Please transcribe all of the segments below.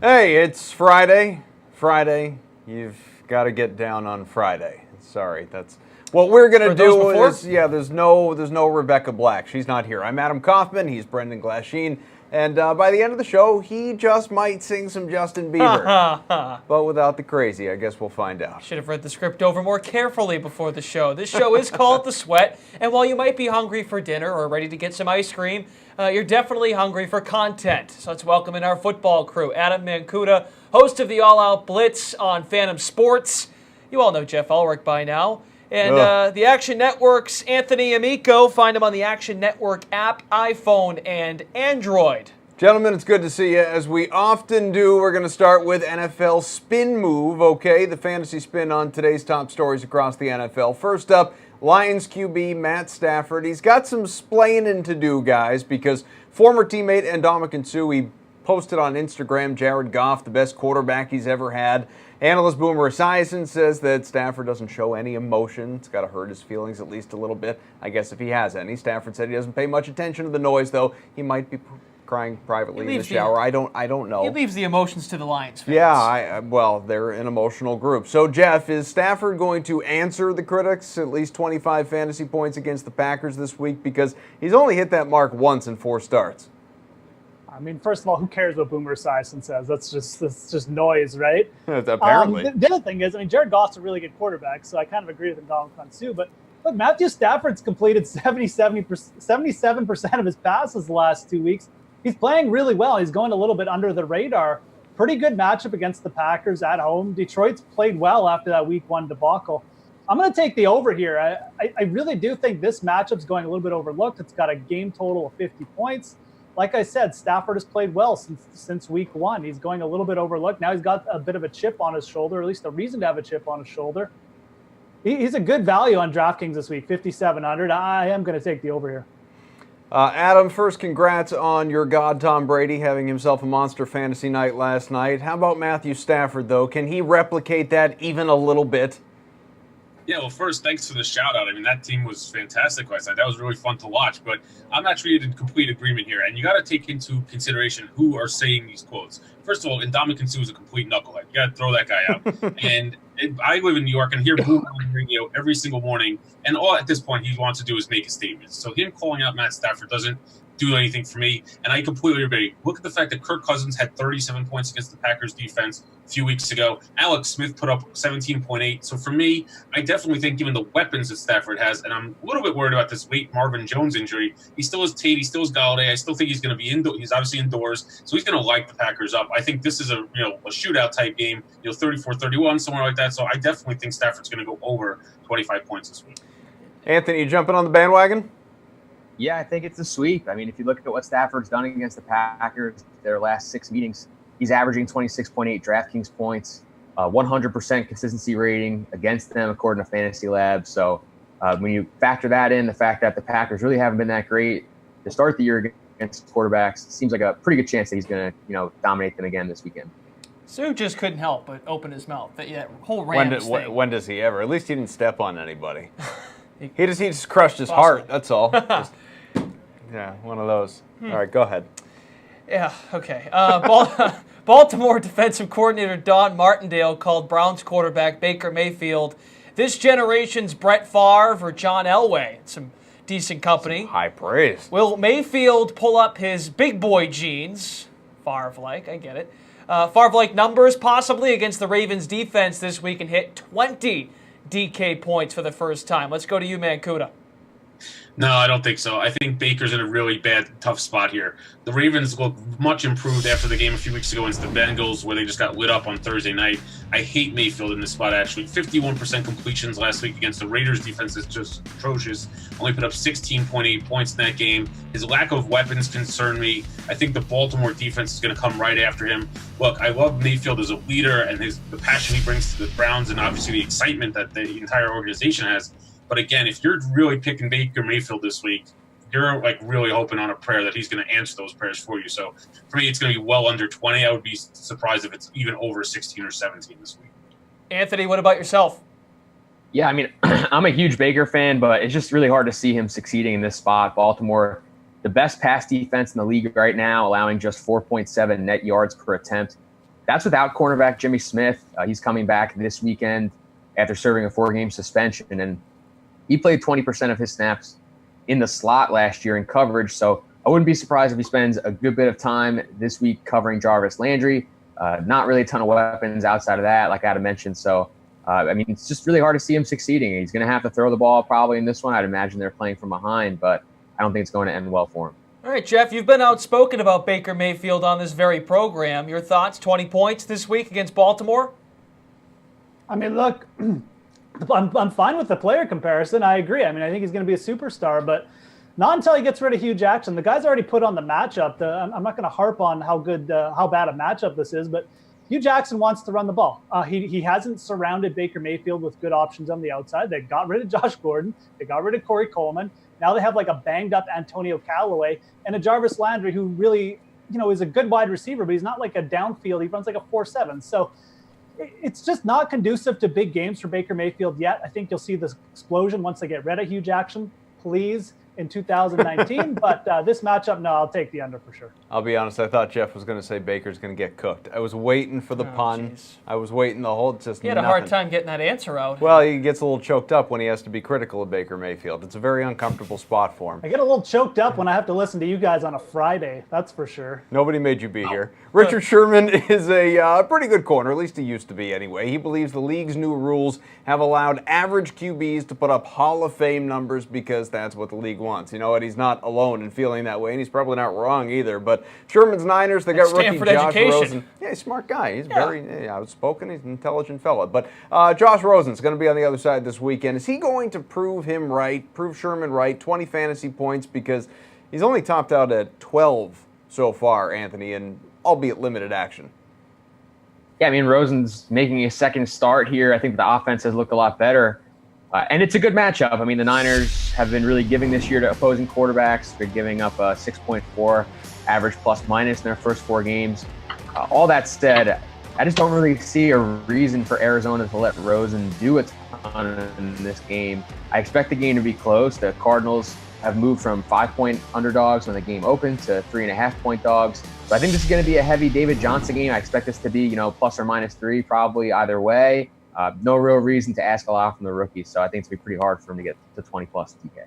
Hey, it's Friday. Friday, you've got to get down on Friday. Sorry, that's what we're gonna do. There's no Rebecca Black. She's not here. I'm Adam Kaufman. He's Brendan Glasheen. And by the end of the show, he just might sing some Justin Bieber. But without the crazy, I guess we'll find out. Should have read the script over more carefully before the show. This show is called The Sweat, and while you might be hungry for dinner or ready to get some ice cream, you're definitely hungry for content. So let's welcome in our football crew. Adam Mancuda, host of the All Out Blitz on Phantom Sports. You all know Jeff Ulrich by now. And the Action Network's Anthony Amico. Find him on the Action Network app, iPhone, and Android. Gentlemen, it's good to see you. As we often do, we're going to start with NFL Spin Move, okay? The fantasy spin on today's top stories across the NFL. First up, Lions QB Matt Stafford. He's got some splaining to do, guys, because former teammate Ndamukong Suh, he posted on Instagram, Jared Goff, the best quarterback he's ever had. Analyst Boomer Esiason says that Stafford doesn't show any emotion. It's got to hurt his feelings at least a little bit, I guess, if he has any. Stafford said he doesn't pay much attention to the noise, though. He might be crying privately in the shower. I don't know. He leaves the emotions to the Lions fans. Yeah, well, they're an emotional group. So, Jeff, is Stafford going to answer the critics, at least 25 fantasy points against the Packers this week? Because he's only hit that mark once in 4 starts. I mean, first of all, who cares what Boomer Esiason says? That's just noise, right? Apparently. The other thing is, I mean, Jared Goff's a really good quarterback, so I kind of agree with Ndamukong Suh. But look, Matthew Stafford's completed 77% of his passes the last 2 weeks. He's playing really well. He's going a little bit under the radar. Pretty good matchup against the Packers at home. Detroit's played well after that Week 1 debacle. I'm going to take the over here. I really do think this matchup's going a little bit overlooked. It's got a game total of 50 points. Like I said, Stafford has played well since Week 1. He's going a little bit overlooked. Now he's got a bit of a chip on his shoulder, or at least a reason to have a chip on his shoulder. He's a good value on DraftKings this week, 5,700. I am going to take the over here. Adam, first, congrats on your god Tom Brady having himself a monster fantasy night last night. How about Matthew Stafford, though? Can he replicate that even a little bit? Yeah, well, first, thanks for the shout-out. I mean, that team was fantastic last night. That was really fun to watch. But I'm actually in complete agreement here. And you got to take into consideration who are saying these quotes. First of all, Ndamukong Suh is a complete knucklehead. You got to throw that guy out. and I live in New York and hear Boomer on the radio every single morning. And all at this point he wants to do is make a statement. So him calling out Matt Stafford doesn't do anything for me. And I completely agree. Look at the fact that Kirk Cousins had 37 points against the Packers defense a few weeks ago. Alex Smith put up 17.8. So for me, I definitely think given the weapons that Stafford has, and I'm a little bit worried about this late Marvin Jones injury. He still has Tate, he still has Galladay. I still think he's going to be he's obviously indoors, so he's going to light the Packers up. I think this is a shootout type game, 34-31, somewhere like that. So I definitely think Stafford's going to go over 25 points this week. Anthony, you jumping on the bandwagon? Yeah, I think it's a sweep. I mean, if you look at what Stafford's done against the Packers, their last 6 meetings, he's averaging 26.8 DraftKings points, 100% consistency rating against them, according to Fantasy Lab. So when you factor that in, the fact that the Packers really haven't been that great to start the year against quarterbacks, seems like a pretty good chance that he's going to, dominate them again this weekend. Suh just couldn't help but open his mouth. That whole Rams thing. When does he ever? At least he didn't step on anybody. He just crushed his heart. That's all. Yeah, one of those. All right, go ahead. Yeah, okay. Baltimore defensive coordinator Don Martindale called Browns quarterback Baker Mayfield this generation's Brett Favre or John Elway. Some decent company. Some high praise. Will Mayfield pull up his big boy genes? Favre-like, I get it. Favre-like numbers possibly against the Ravens defense this week and hit 20 DK points for the first time. Let's go to you, Mancuda. No, I don't think so. I think Baker's in a really bad, tough spot here. The Ravens look much improved after the game a few weeks ago against the Bengals, where they just got lit up on Thursday night. I hate Mayfield in this spot, actually. 51% completions last week against the Raiders defense is just atrocious. Only put up 16.8 points in that game. His lack of weapons concern me. I think the Baltimore defense is going to come right after him. Look, I love Mayfield as a leader and the passion he brings to the Browns and obviously the excitement that the entire organization has. But again, if you're really picking Baker Mayfield this week, you're really hoping on a prayer that he's going to answer those prayers for you. So for me, it's going to be well under 20. I would be surprised if it's even over 16 or 17 this week. Anthony, what about yourself? Yeah, I mean, I'm a huge Baker fan, but it's just really hard to see him succeeding in this spot. Baltimore, the best pass defense in the league right now, allowing just 4.7 net yards per attempt. That's without cornerback Jimmy Smith. He's coming back this weekend after serving a 4-game suspension, and he played 20% of his snaps in the slot last year in coverage. So I wouldn't be surprised if he spends a good bit of time this week covering Jarvis Landry. Not really a ton of weapons outside of that, like Adam mentioned. So, it's just really hard to see him succeeding. He's going to have to throw the ball probably in this one. I'd imagine they're playing from behind, but I don't think it's going to end well for him. All right, Jeff, you've been outspoken about Baker Mayfield on this very program. Your thoughts, 20 points this week against Baltimore? I mean, look, I'm fine with the player comparison. I agree. I think he's going to be a superstar, but not until he gets rid of Hugh Jackson. The guy's already put on the matchup. I'm not going to harp on how bad a matchup this is, but Hugh Jackson wants to run the ball. He hasn't surrounded Baker Mayfield with good options on the outside. They got rid of Josh Gordon. They got rid of Corey Coleman. Now they have like a banged up Antonio Callaway and a Jarvis Landry who really, is a good wide receiver, but he's not like a downfield. He runs like a 4.7. So it's just not conducive to big games for Baker Mayfield yet. I think you'll see this explosion once they get rid of Hugh Jackson, please, in 2019. But this matchup, no, I'll take the under for sure. I'll be honest, I thought Jeff was going to say Baker's going to get cooked. I was waiting for the pun. Geez. I was waiting the whole, just He had nothing. a hard time getting that answer out. Well, he gets a little choked up when he has to be critical of Baker Mayfield. It's a very uncomfortable spot for him. I get a little choked up when I have to listen to you guys on a Friday, that's for sure. Nobody made you be here. Richard Sherman is a pretty good corner, at least he used to be anyway. He believes the league's new rules have allowed average QBs to put up Hall of Fame numbers because that's what the league wants. You know what? He's not alone in feeling that way, and he's probably not wrong either. But Sherman's Niners, they got rookie Stanford Josh education. Rosen. Yeah, he's a smart guy. He's very outspoken. He's an intelligent fella. But Josh Rosen's going to be on the other side this weekend. Is he going to prove him right, prove Sherman right, 20 fantasy points? Because he's only topped out at 12 so far, Anthony, and albeit limited action. Yeah, Rosen's making a second start here. I think the offense has looked a lot better. And it's a good matchup. The Niners have been really giving this year to opposing quarterbacks. They're giving up a 6.4 average plus minus in their first 4 games. All that said, I just don't really see a reason for Arizona to let Rosen do a ton in this game. I expect the game to be close. The Cardinals have moved from 5-point underdogs when the game opened to 3.5-point dogs. So I think this is going to be a heavy David Johnson game. I expect this to be, plus or minus 3 probably either way. No real reason to ask a lot from the rookies, so I think it's going to be pretty hard for him to get to 20-plus DK.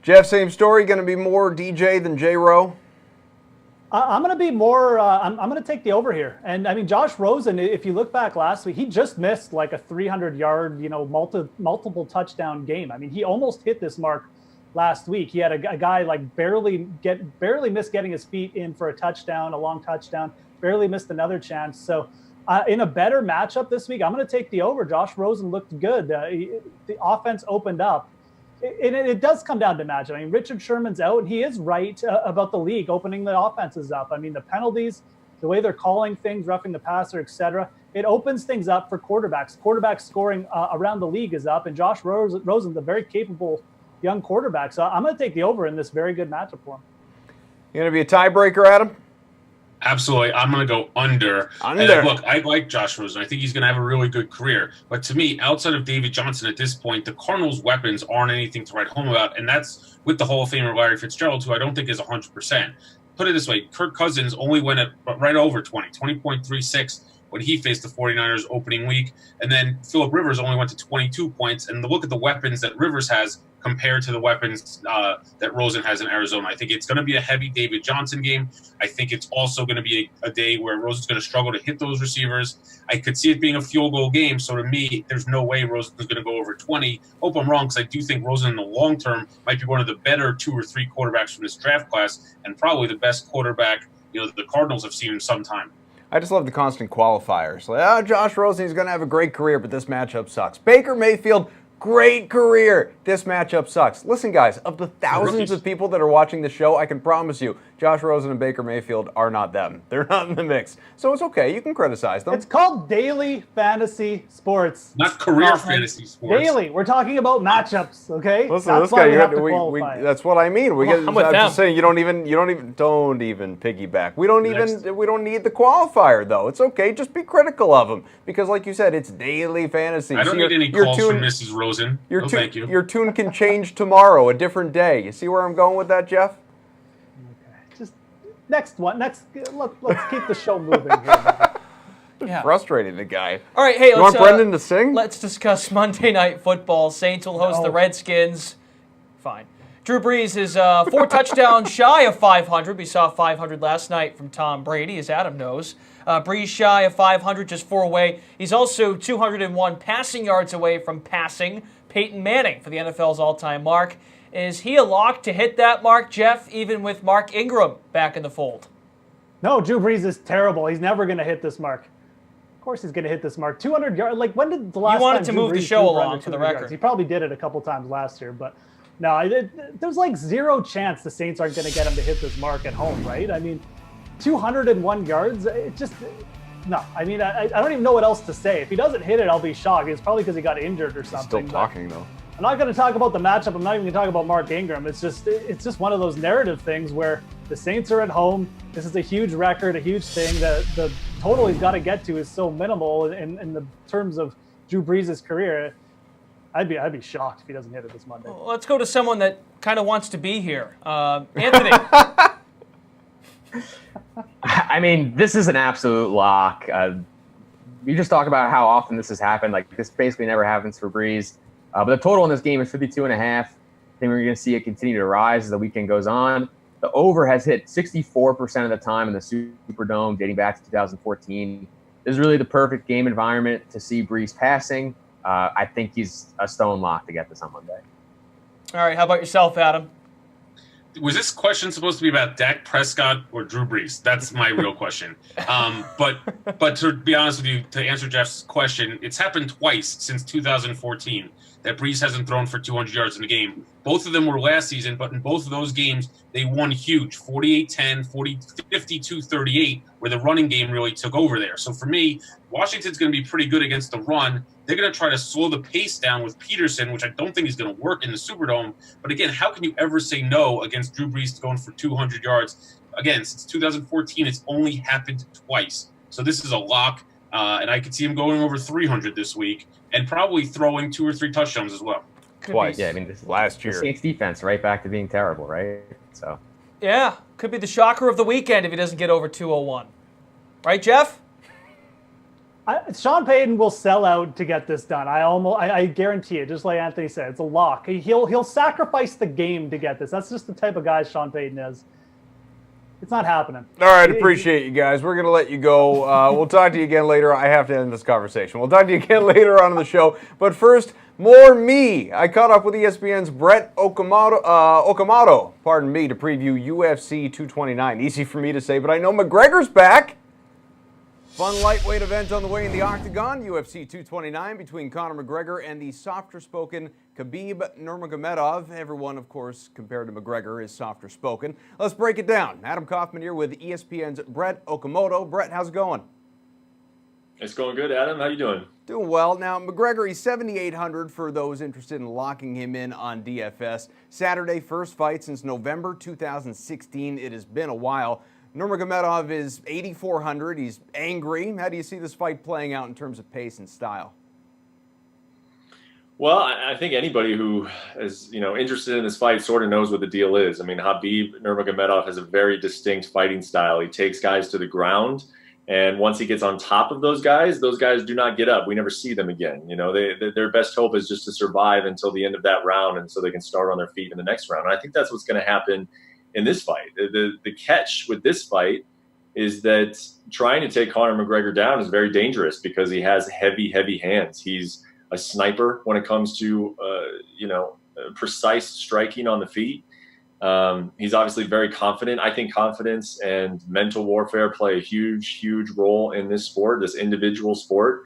Jeff, same story, going to be more DJ than J-Row? I'm going to be more, I'm going to take the over here. And Josh Rosen, if you look back last week, he just missed like a 300-yard, multiple touchdown game. He almost hit this mark last week. He had a guy like barely missed getting his feet in for a touchdown, a long touchdown, barely missed another chance. So in a better matchup this week, I'm going to take the over. Josh Rosen looked good. The offense opened up. It does come down to matchup. Richard Sherman's out, and he is right about the league opening the offenses up. the penalties, the way they're calling things, roughing the passer, etc., it opens things up for quarterbacks. Quarterbacks scoring around the league is up, and Josh Rosen's a very capable young quarterback. So I'm going to take the over in this very good matchup for him. You going to be a tiebreaker, Adam? Absolutely. I'm going to go under. Under. And look, I like Josh Rosen. I think he's going to have a really good career. But to me, outside of David Johnson at this point, the Cardinals' weapons aren't anything to write home about. And that's with the Hall of Famer Larry Fitzgerald, who I don't think is 100%. Put it this way, Kirk Cousins only went at right over 20.36 when he faced the 49ers opening week. And then Phillip Rivers only went to 22 points. And look at the weapons that Rivers has compared to the weapons that Rosen has in Arizona. I think it's going to be a heavy David Johnson game. I think it's also going to be a day where Rosen's going to struggle to hit those receivers. I could see it being a field goal game. So to me, there's no way Rosen is going to go over 20. Hope I'm wrong, because I do think Rosen in the long term might be one of the better 2 or 3 quarterbacks from this draft class, and probably the best quarterback the Cardinals have seen in some time. I just love the constant qualifiers. Like, Josh Rosen, he's going to have a great career, but this matchup sucks. Baker Mayfield, great career. This matchup sucks. Listen, guys, of the thousands of people that are watching the show, I can promise you, Josh Rosen and Baker Mayfield are not them. They're not in the mix. So it's okay. You can criticize them. It's called daily fantasy sports. Not career fantasy sports. Daily. We're talking about matchups, okay? Listen, that's this why guy, we have to qualify. that's what I mean. I'm with I'm them. just saying, don't even piggyback. We don't need the qualifier though. It's okay. Just be critical of him because, like you said, it's daily fantasy. I don't need any calls from Mrs. Rosen. Thank you. Your tune can change tomorrow, a different day. You see where I'm going with that, Jeff? Okay. Just let's keep the show moving here. Yeah. Frustrating, the guy. All right, hey, You want Brendan to sing? Let's discuss Monday Night Football. Saints will host the Redskins. Fine. Drew Brees is 4 touchdowns shy of 500. We saw 500 last night from Tom Brady, as Adam knows. Brees shy of 500, just 4 away. He's also 201 passing yards away from passing Peyton Manning for the NFL's all-time mark. Is he a lock to hit that mark, Jeff, even with Mark Ingram back in the fold? No, Drew Brees is terrible. He's never going to hit this mark. Of course he's going to hit this mark. 200 yards. Like, when did the last time You wanted to Drew move the Brees show threw for along, under for the 200 yards? record. He probably did it a couple times last year, but no, there's like zero chance the Saints aren't going to get him to hit this mark at home, right? I mean, 201 yards, it just, no. I mean, I don't even know what else to say. If he doesn't hit it, I'll be shocked. It's probably because he got injured or something. Still talking, though. I'm not going to talk about the matchup. I'm not even going to talk about Mark Ingram. It's just one of those narrative things where the Saints are at home. This is a huge record, a huge thing. The total he's got to get to is so minimal in the terms of Drew Brees' career. I'd be shocked if he doesn't hit it this Monday. Well, let's go to someone that kind of wants to be here. Anthony. I mean, this is an absolute lock. You just talk about how often this has happened. Like, this basically never happens for Brees. But the total in this game is 52.5. I think we're going to see it continue to rise as the weekend goes on. The over has hit 64% of the time in the Superdome dating back to 2014. This is really the perfect game environment to see Brees passing. I think he's a stone lock to get this on Monday. All right, how about yourself, Adam? Was this question supposed to be about Dak Prescott or Drew Brees? That's my real question. But to be honest with you, to answer Jeff's question, it's happened twice since 2014 that Brees hasn't thrown for 200 yards in a game. Both of them were last season, but in both of those games, they won huge, 48-10, 52-38, where the running game really took over there. So for me, Washington's going to be pretty good against the run. They're going to try to slow the pace down with Peterson, which I don't think is going to work in the Superdome. But again, how can you ever say no against Drew Brees going for 200 yards? Again, since 2014, it's only happened twice. So this is a lock, and I could see him going over 300 this week and probably throwing 2 or 3 touchdowns as well. Twice. Yeah, I mean, this last year. The Saints defense right back to being terrible, right? So. Yeah, could be the shocker of the weekend if he doesn't get over 201. Right, Jeff? Sean Payton will sell out to get this done. I guarantee it. Just like Anthony said, it's a lock. He'll sacrifice the game to get this. That's just the type of guy Sean Payton is. It's not happening. All right, appreciate you guys. We're going to let you go. We'll talk to you again later. I have to end this conversation. We'll talk to you again later on in the show. But first, more me. I caught up with ESPN's Brett Okamoto, pardon me, to preview UFC 229. Easy for me to say, but I know McGregor's back. Fun lightweight event on the way in the Octagon, UFC 229, between Conor McGregor and the softer-spoken Khabib Nurmagomedov. Everyone, of course, compared to McGregor is softer-spoken. Let's break it down. Adam Kaufman here with ESPN's Brett Okamoto. Brett, how's it going? It's going good, Adam. How you doing? Doing well. Now, McGregor, he's 7,800 for those interested in locking him in on DFS. Saturday, first fight since November 2016. It has been a while. Nurmagomedov is 8,400. He's angry. How do you see this fight playing out in terms of pace and style? Well, I think anybody who is, interested in this fight sort of knows what the deal is. I mean, Khabib Nurmagomedov has a very distinct fighting style. He takes guys to the ground, and once he gets on top of those guys do not get up. We never see them again. Their best hope is just to survive until the end of that round, and so they can start on their feet in the next round. And I think that's what's going to happen in this fight. The catch with this fight is that trying to take Conor McGregor down is very dangerous because he has heavy hands. He's a sniper when it comes to, precise striking on the feet. He's obviously very confident. I think confidence and mental warfare play a huge role in this sport, this individual sport.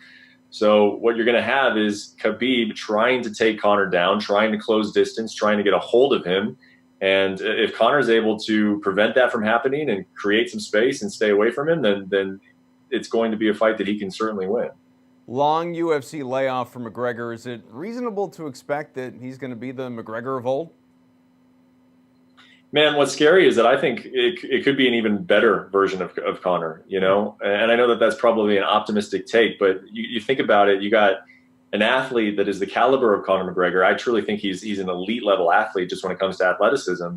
So what you're going to have is Khabib trying to take Conor down, trying to close distance, trying to get a hold of him. And if Conor is able to prevent that from happening and create some space and stay away from him, then it's going to be a fight that he can certainly win. Long UFC layoff for McGregor. Is it reasonable to expect that he's going to be the McGregor of old? Man, what's scary is that I think it could be an even better version of Conor, And I know that that's probably an optimistic take, but you think about it, you got an athlete that is the caliber of Conor McGregor. I truly think he's an elite level athlete just when it comes to athleticism.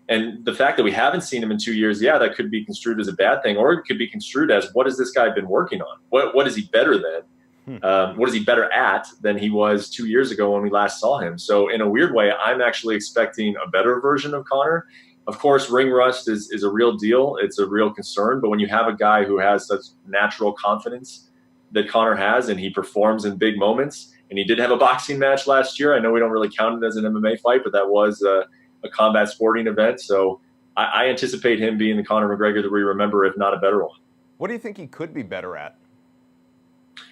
And the fact that we haven't seen him in 2 years, yeah, that could be construed as a bad thing, or it could be construed as, what has this guy been working on? What is he better than? What is he better at than he was 2 years ago when we last saw him? So in a weird way, I'm actually expecting a better version of Connor. Of course, ring rust is a real deal. It's a real concern. But when you have a guy who has such natural confidence that Connor has, and he performs in big moments, and he did have a boxing match last year. I know we don't really count it as an MMA fight, but that was a combat sporting event. So I anticipate him being the Conor McGregor that we remember, if not a better one. What do you think he could be better at?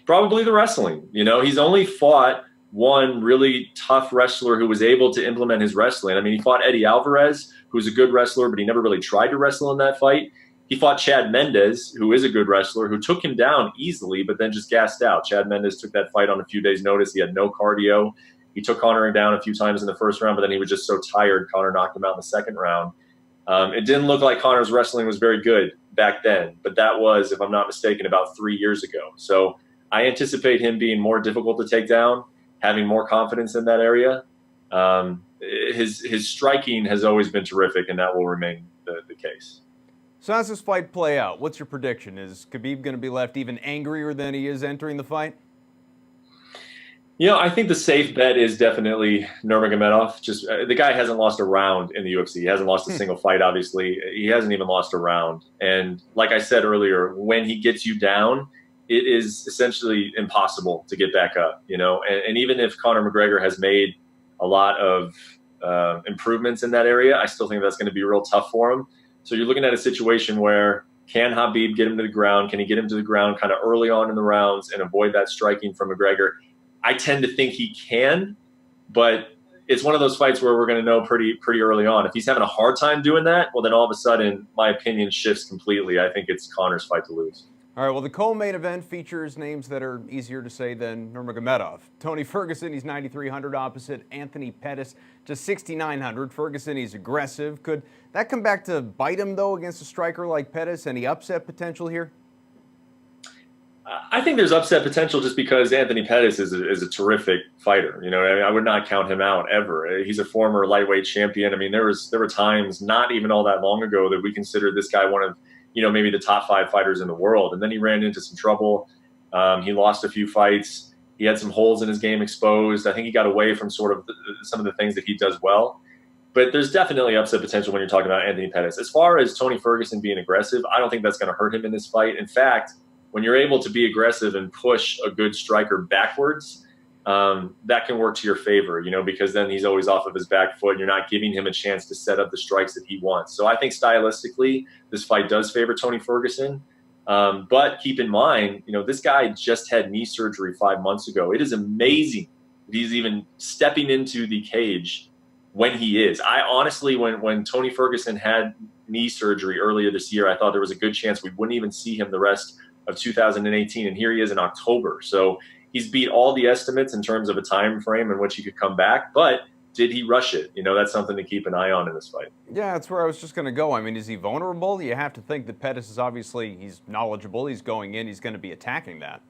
Probably the wrestling. You know, he's only fought one really tough wrestler who was able to implement his wrestling. I mean, he fought Eddie Alvarez, who's a good wrestler, but he never really tried to wrestle in that fight. He fought Chad Mendes, who is a good wrestler, who took him down easily, but then just gassed out. Chad Mendes took that fight on a few days' notice. He had no cardio. He took Conor down a few times in the first round, but then he was just so tired, Conor knocked him out in the second round. It didn't look like Conor's wrestling was very good back then, but that was, if I'm not mistaken, about 3 years ago. So I anticipate him being more difficult to take down, having more confidence in that area. His striking has always been terrific, and that will remain the case. So how's this fight play out? What's your prediction? Is Khabib going to be left even angrier than he is entering the fight? You know, I think the safe bet is definitely Nurmagomedov. Just the guy hasn't lost a round in the UFC. He hasn't lost a single fight, obviously. He hasn't even lost a round. And like I said earlier, when he gets you down, it is essentially impossible to get back up, you know. And even if Conor McGregor has made a lot of improvements in that area, I still think that's going to be real tough for him. So you're looking at a situation where, can Khabib get him to the ground? Can he get him to the ground kind of early on in the rounds and avoid that striking from McGregor? I tend to think he can, but it's one of those fights where we're going to know pretty early on. If he's having a hard time doing that, well, then all of a sudden my opinion shifts completely. I think it's Conor's fight to lose. All right, well, the co-main event features names that are easier to say than Nurmagomedov. Tony Ferguson, he's 9,300 opposite Anthony Pettis, just 6,900. Ferguson, he's aggressive. Could that come back to bite him, though, against a striker like Pettis? Any upset potential here? I think there's upset potential just because Anthony Pettis is a terrific fighter. You know, I would not count him out ever. He's a former lightweight champion. I mean, there were times not even all that long ago that we considered this guy one of, you know, maybe the top 5 fighters in the world. And then he ran into some trouble. He lost a few fights. He had some holes in his game exposed. I think he got away from sort of some of the things that he does well. But there's definitely upset potential when you're talking about Anthony Pettis. As far as Tony Ferguson being aggressive, I don't think that's going to hurt him in this fight. In fact, when you're able to be aggressive and push a good striker backwards, that can work to your favor, you know, because then he's always off of his back foot and you're not giving him a chance to set up the strikes that he wants. So I think stylistically, this fight does favor Tony Ferguson. But keep in mind, you know, this guy just had knee surgery 5 months ago. It is amazing that he's even stepping into the cage when he is. I honestly, when Tony Ferguson had knee surgery earlier this year, I thought there was a good chance we wouldn't even see him the rest of 2018, and here he is in October. So he's beat all the estimates in terms of a time frame in which he could come back, but did he rush it? You know, that's something to keep an eye on in this fight. Yeah, that's where I was just going to go. I mean, is he vulnerable? You have to think that Pettis is obviously, he's knowledgeable, he's going in, he's going to be attacking that.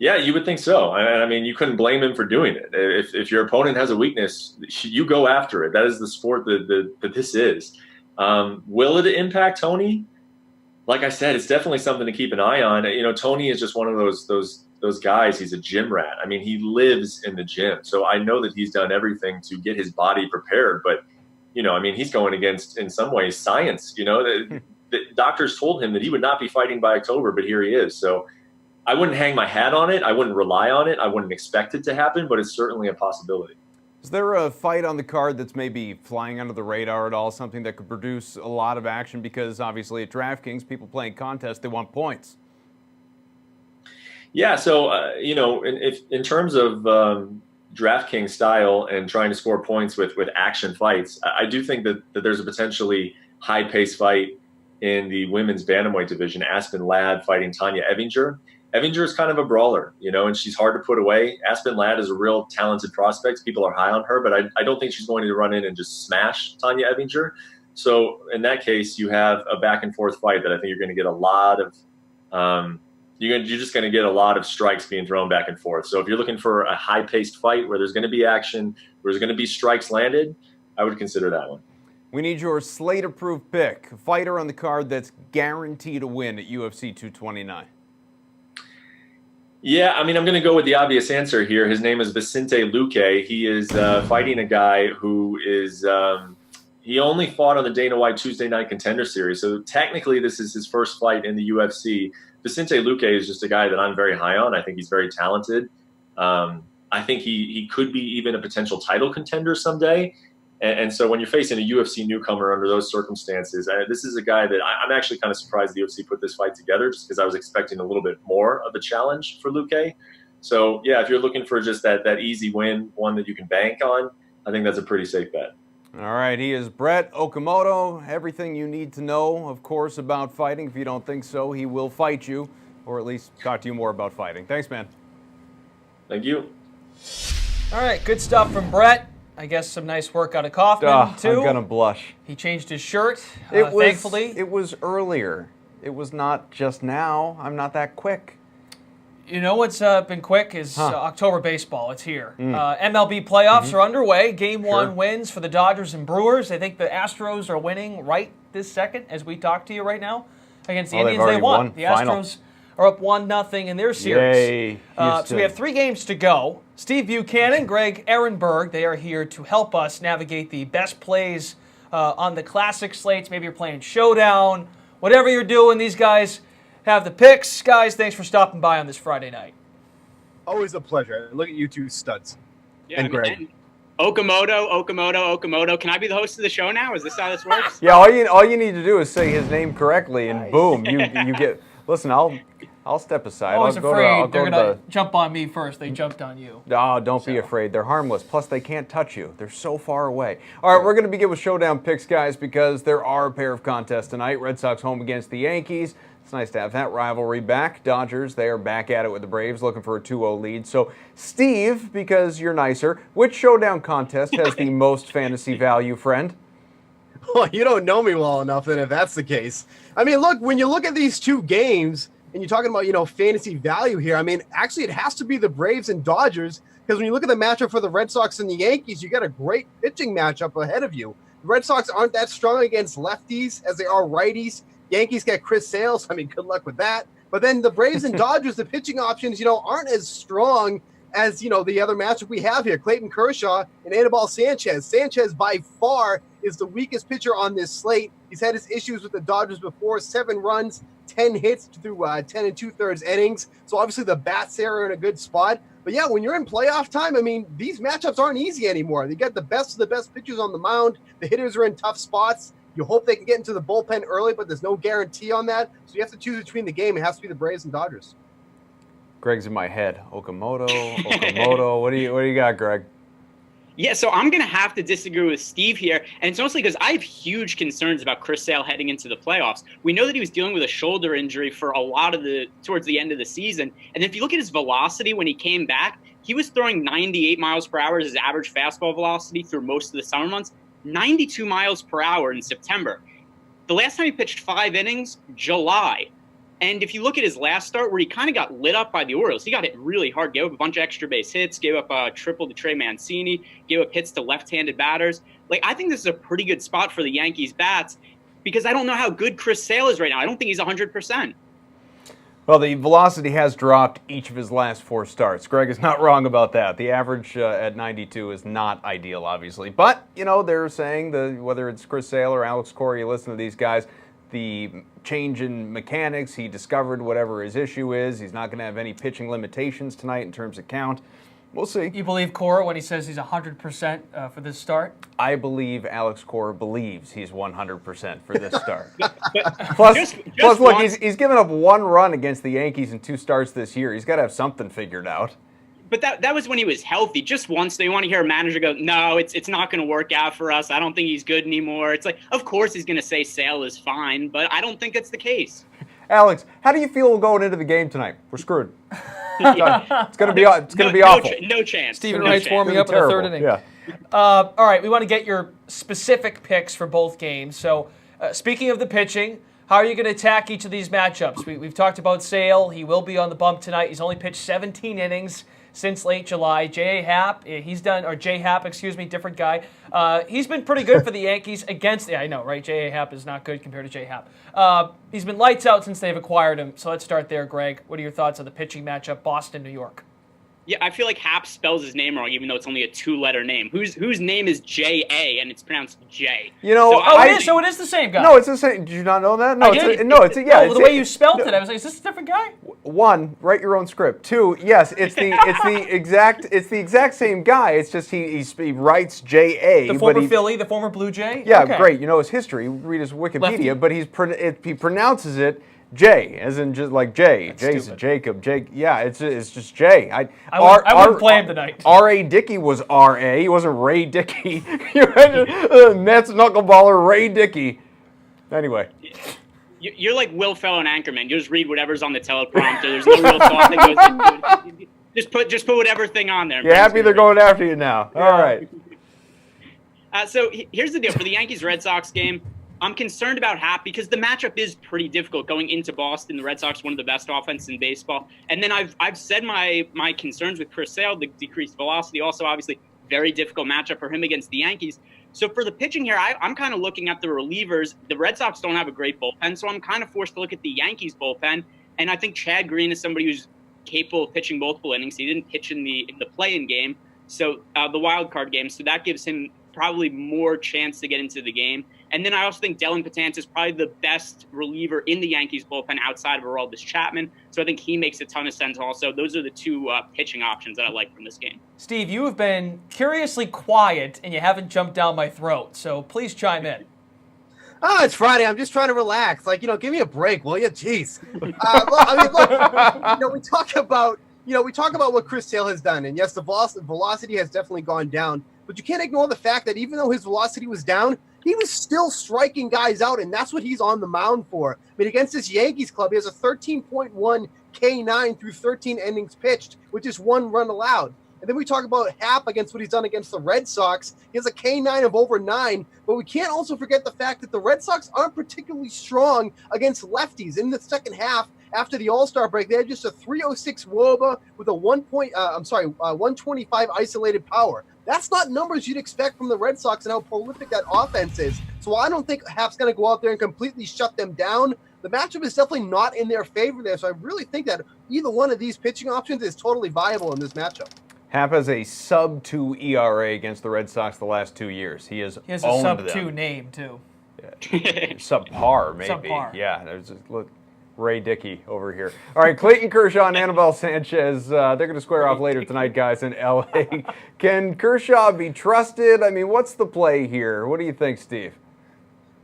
Yeah, you would think so. I mean, you couldn't blame him for doing it. If your opponent has a weakness, you go after it. That is the sport that this is. Will it impact Tony? Like I said, it's definitely something to keep an eye on. You know, Tony is just one of those guys. He's a gym rat. I mean, he lives in the gym. So I know that he's done everything to get his body prepared. But, you know, I mean, he's going against, in some ways, science. You know, the doctors told him that he would not be fighting by October, but here he is. So I wouldn't hang my hat on it. I wouldn't rely on it. I wouldn't expect it to happen, but it's certainly a possibility. Is there a fight on the card that's maybe flying under the radar at all, something that could produce a lot of action? Because obviously at DraftKings, people playing contests, they want points. Yeah, so, you know, in terms of DraftKings style and trying to score points with action fights, I do think that there's a potentially high-paced fight in the women's bantamweight division, Aspen Ladd fighting Tanya Evinger. Evinger is kind of a brawler, you know, and she's hard to put away. Aspen Ladd is a real talented prospect. People are high on her, but I don't think she's going to run in and just smash Tanya Evinger. So in that case, you have a back-and-forth fight that I think you're going to get a lot of you're just going to get a lot of strikes being thrown back and forth. So if you're looking for a high-paced fight where there's going to be action, where there's going to be strikes landed, I would consider that one. We need your slate-approved pick, a fighter on the card that's guaranteed a win at UFC 229. Yeah, I mean, I'm going to go with the obvious answer here. His name is Vicente Luque. He is fighting a guy who is he only fought on the Dana White Tuesday Night Contender Series. So technically, this is his first fight in the UFC. Vicente Luque is just a guy that I'm very high on. I think he's very talented. I think he could be even a potential title contender someday. And so when you're facing a UFC newcomer under those circumstances, this is a guy that I'm actually kind of surprised the UFC put this fight together, just because I was expecting a little bit more of a challenge for Luque. So, yeah, if you're looking for just that easy win, one that you can bank on, I think that's a pretty safe bet. All right, he is Brett Okamoto. Everything you need to know, of course, about fighting. If you don't think so, he will fight you, or at least talk to you more about fighting. Thanks, man. Thank you. All right, good stuff from Brett. I guess some nice work out of Kaufman, too. I'm going to blush. He changed his shirt, thankfully. It was earlier. It was not just now. I'm not that quick. You know what's been quick is October baseball. It's here. MLB playoffs are underway. Game 1 wins for the Dodgers and Brewers. I think the Astros are winning right this second as we talk to you right now. Against the Indians, they won. The Astros are up 1-0 in their series. Yay, so we have 3 games to go. Steve Buchanan, Greg Ehrenberg, they are here to help us navigate the best plays on the classic slates. Maybe you're playing Showdown. Whatever you're doing, these guys have the picks. Guys, thanks for stopping by on this Friday night. Always a pleasure. Look at you two studs. Yeah, and Greg. And Okamoto. Can I be the host of the show now? Is this how this works? Yeah, all you need to do is say his name correctly, and boom, you get. Listen, I'll step aside. Always afraid they're going to jump on me first. They jumped on you. Oh, don't be afraid. They're harmless. Plus, they can't touch you. They're so far away. All right, we're going to begin with Showdown picks, guys, because there are a pair of contests tonight. Red Sox home against the Yankees. It's nice to have that rivalry back. Dodgers, they are back at it with the Braves, looking for a 2-0 lead. So, Steve, because you're nicer, which Showdown contest has the most fantasy value, friend? Well, you don't know me well enough then if that's the case. I mean, look, when you look at these two games, and you're talking about, fantasy value here, I mean, actually it has to be the Braves and Dodgers, because when you look at the matchup for the Red Sox and the Yankees, you got a great pitching matchup ahead of you. The Red Sox aren't that strong against lefties as they are righties. Yankees got Chris Sale, I mean, good luck with that. But then the Braves and Dodgers, the pitching options, aren't as strong as, the other matchup we have here, Clayton Kershaw and Anibal Sanchez. Sanchez by far is the weakest pitcher on this slate. He's had his issues with the Dodgers before, 7 runs, 10 hits through 10 2/3 innings. So obviously the bats there are in a good spot. But yeah, when you're in playoff time, I mean, these matchups aren't easy anymore. They got the best of the best pitchers on the mound. The hitters are in tough spots. You hope they can get into the bullpen early, but there's no guarantee on that. So you have to choose between the game. It has to be the Braves and Dodgers. Greg's in my head. Okamoto. What do you got, Greg? Yeah, so I'm going to have to disagree with Steve here, and it's mostly because I have huge concerns about Chris Sale heading into the playoffs. We know that he was dealing with a shoulder injury for a lot of towards the end of the season, and if you look at his velocity when he came back, he was throwing 98 miles per hour as his average fastball velocity through most of the summer months, 92 miles per hour in September. The last time he pitched 5 innings, July. And if you look at his last start where he kind of got lit up by the Orioles, he got hit really hard, gave up a bunch of extra base hits, gave up a triple to Trey Mancini, gave up hits to left-handed batters. I think this is a pretty good spot for the Yankees bats because I don't know how good Chris Sale is right now. I don't think he's 100%. Well, the velocity has dropped each of his last 4 starts. Greg is not wrong about that. The average at 92 is not ideal, obviously. But, they're saying whether it's Chris Sale or Alex Cora, you listen to these guys, the change in mechanics, he discovered whatever his issue is. He's not going to have any pitching limitations tonight in terms of count. We'll see. You believe Cora when he says he's 100% for this start? I believe Alex Cora believes he's 100% for this start. Plus, look, he's given up 1 run against the Yankees in 2 starts this year. He's got to have something figured out. But that was when he was healthy. Just once, you want to hear a manager go, no, it's not going to work out for us. I don't think he's good anymore. It's like, of course he's going to say Sale is fine, but I don't think that's the case. Alex, how do you feel going into the game tonight? We're screwed. It's going to be awful. No chance. Stephen Wright's warming up in the 3rd inning. Yeah. All right, we want to get your specific picks for both games. So, speaking of the pitching, how are you going to attack each of these matchups? We've talked about Sale. He will be on the bump tonight. He's only pitched 17 innings. since late July. J.A. Happ, J. Happ, excuse me, different guy. He's been pretty good for the Yankees against, I know, right? J.A. Happ is not good compared to J. Happ. He's been lights out since they've acquired him. So let's start there, Greg. What are your thoughts on the pitching matchup, Boston, New York? Yeah, I feel like Happ spells his name wrong, even though it's only a 2-letter name. Whose name is J.A. and it's pronounced J. You know, so it is the same guy. No, it's the same. Did you not know that? No, the way you spelled it, I was like, is this a different guy? One, write your own script. Two, yes, it's the exact same guy. It's just he writes J.A. The former Philly, the former Blue Jay. Yeah, okay. Great. You know his history. Read his Wikipedia, Lefty. but he pronounces it J, as in just like J. That's Jason, stupid. Jacob, Jake. Yeah, it's just J. I wouldn't play him tonight. R.A. Dickey was R.A. He wasn't Ray Dickey. You imagine Mets knuckleballer Ray Dickey. Anyway. You're like Will Ferrell and Anchorman. You just read whatever's on the teleprompter. There's no real thought that goes into it. Just put whatever thing on there. You're happy they're going after you now. Yeah. All right. So here's the deal. For the Yankees-Red Sox game, I'm concerned about Happ because the matchup is pretty difficult going into Boston. The Red Sox, one of the best offenses in baseball. And then I've said my concerns with Chris Sale, the decreased velocity, also obviously very difficult matchup for him against the Yankees. So for the pitching here, I'm kind of looking at the relievers. The Red Sox don't have a great bullpen, so I'm kind of forced to look at the Yankees bullpen. And I think Chad Green is somebody who's capable of pitching multiple innings. He didn't pitch in the play-in game, so the wild card game. So that gives him probably more chance to get into the game. And then I also think Dellin Betances is probably the best reliever in the Yankees bullpen outside of Aroldis Chapman. So I think he makes a ton of sense also. Those are the two pitching options that I like from this game. Steve, you have been curiously quiet and you haven't jumped down my throat. So please chime in. Oh, it's Friday. I'm just trying to relax. Like, give me a break, will you? Jeez. Look, we talk about what Chris Sale has done. And yes, the velocity has definitely gone down. But you can't ignore the fact that even though his velocity was down, he was still striking guys out, and that's what he's on the mound for. I mean, against this Yankees club, he has a 13.1 K9 through 13 innings pitched, which is 1 run allowed. And then we talk about Happ against what he's done against the Red Sox. He has a K9 of over 9, but we can't also forget the fact that the Red Sox aren't particularly strong against lefties. In the second half, after the All-Star break, they had just a 306 WOBA with a 125 isolated power. That's not numbers you'd expect from the Red Sox and how prolific that offense is. So I don't think Happ's going to go out there and completely shut them down. The matchup is definitely not in their favor there. So I really think that either one of these pitching options is totally viable in this matchup. Happ has a sub-2 ERA against the Red Sox the last 2 years. He has a owned sub-2 name, too. Yeah. Subpar, maybe. Subpar. Yeah, look, Ray Dickey over here. All right, Clayton Kershaw and Anibal Sanchez, they're going to square off later tonight, guys, in L.A. Can Kershaw be trusted? I mean, what's the play here? What do you think, Steve?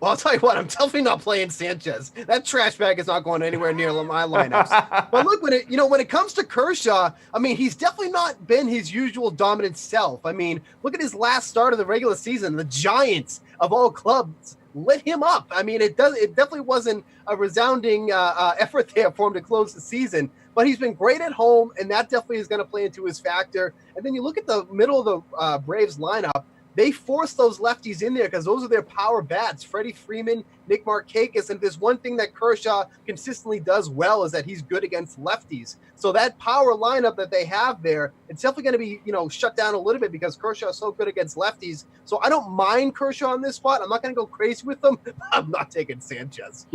Well, I'll tell you what, I'm definitely not playing Sanchez. That trash bag is not going anywhere near my lineups. But look, when it comes to Kershaw, I mean, he's definitely not been his usual dominant self. I mean, look at his last start of the regular season. The Giants, of all clubs, lit him up. I mean, it definitely wasn't a resounding effort there for him to close the season, but he's been great at home, and that definitely is going to play into his factor. And then you look at the middle of the Braves lineup. They force those lefties in there because those are their power bats. Freddie Freeman, Nick Markakis, and there's one thing that Kershaw consistently does well is that he's good against lefties. So that power lineup that they have there, it's definitely going to be, shut down a little bit because Kershaw is so good against lefties. So I don't mind Kershaw on this spot. I'm not going to go crazy with them. I'm not taking Sanchez.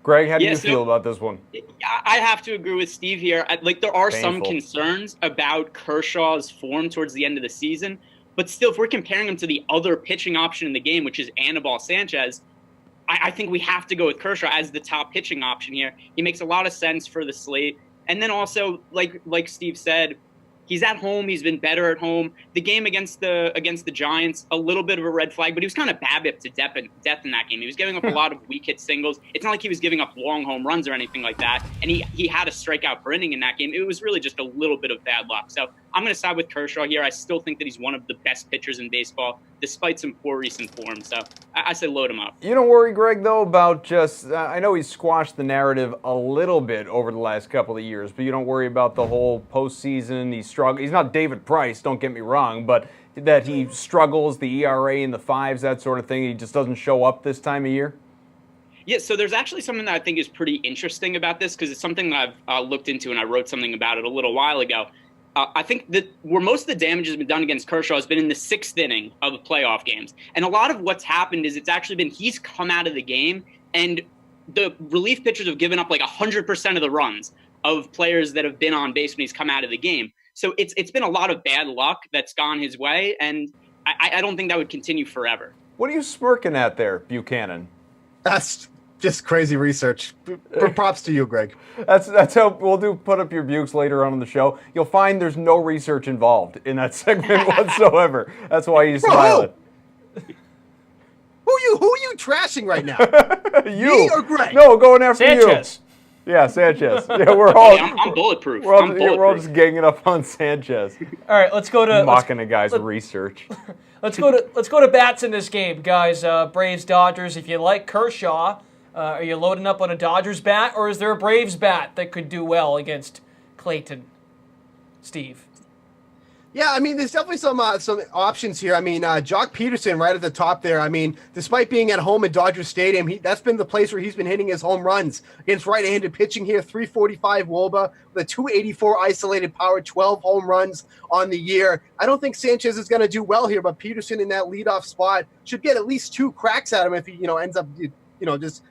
Greg, how do you feel about this one? I have to agree with Steve here. There are Painful. some concerns about Kershaw's form towards the end of the season. But still, if we're comparing him to the other pitching option in the game, which is Anibal Sanchez, I think we have to go with Kershaw as the top pitching option here. He makes a lot of sense for the slate. And then also, like Steve said, he's at home. He's been better at home. The game against the Giants, a little bit of a red flag, but he was kind of BABIP to death in that game. He was giving up a lot of weak hit singles. It's not like he was giving up long home runs or anything like that. And he had a strikeout per inning in that game. It was really just a little bit of bad luck. So I'm going to side with Kershaw here. I still think that he's one of the best pitchers in baseball, despite some poor recent form. So I say load him up. You don't worry, Greg, though, about just I know he's squashed the narrative a little bit over the last couple of years, but you don't worry about the whole postseason. He's not David Price, don't get me wrong, but that he struggles, the ERA in the 5s, that sort of thing. He just doesn't show up this time of year? Yeah, so there's actually something that I think is pretty interesting about this because it's something that I've looked into and I wrote something about it a little while ago. I think that where most of the damage has been done against Kershaw has been in the 6th inning of playoff games. And a lot of what's happened is it's actually been he's come out of the game, and the relief pitchers have given up like 100% of the runs of players that have been on base when he's come out of the game. So it's been a lot of bad luck that's gone his way, and I don't think that would continue forever. What are you smirking at there, Buchanan? That's just crazy research. Props to you, Greg. That's how we'll put up your bukes later on in the show. You'll find there's no research involved in that segment whatsoever. That's why you smile. Who are you trashing right now? You Me or Greg? No, going after Sanchez. you. Yeah, Sanchez. Yeah, we're all. I'm bulletproof. We're all just ganging up on Sanchez. All right, let's go to mocking a guy's research. Let's go to bats in this game, guys. Braves, Dodgers. If you like Kershaw, are you loading up on a Dodgers bat, or is there a Braves bat that could do well against Clayton? Steve. Yeah, I mean, there's definitely some options here. I mean, Jock Peterson right at the top there. I mean, despite being at home at Dodger Stadium, that's been the place where he's been hitting his home runs against right-handed pitching here. 345 WOBA with a 284 isolated power, 12 home runs on the year. I don't think Sanchez is going to do well here, but Peterson in that leadoff spot should get at least 2 cracks at him if he, ends up, just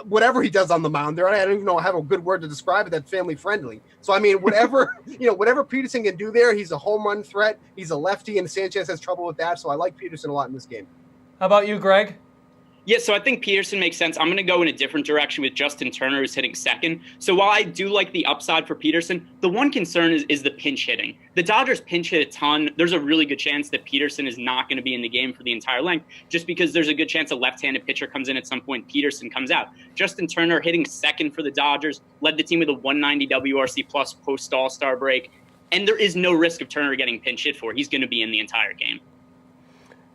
whatever he does on the mound there. I don't even know have a good word to describe it that's family friendly. So I mean, whatever whatever Peterson can do there, he's a home run threat. He's a lefty, and Sanchez has trouble with that. So I like Peterson a lot in this game. How about you, Greg? Yeah, so I think Peterson makes sense. I'm going to go in a different direction with Justin Turner, who's hitting second. So while I do like the upside for Peterson, the one concern is the pinch hitting. The Dodgers pinch hit a ton. There's a really good chance that Peterson is not going to be in the game for the entire length, just because there's a good chance a left-handed pitcher comes in at some point, Peterson comes out. Justin Turner hitting second for the Dodgers, led the team with a 190 WRC plus post All-Star break, and there is no risk of Turner getting pinch hit for. He's going to be in the entire game.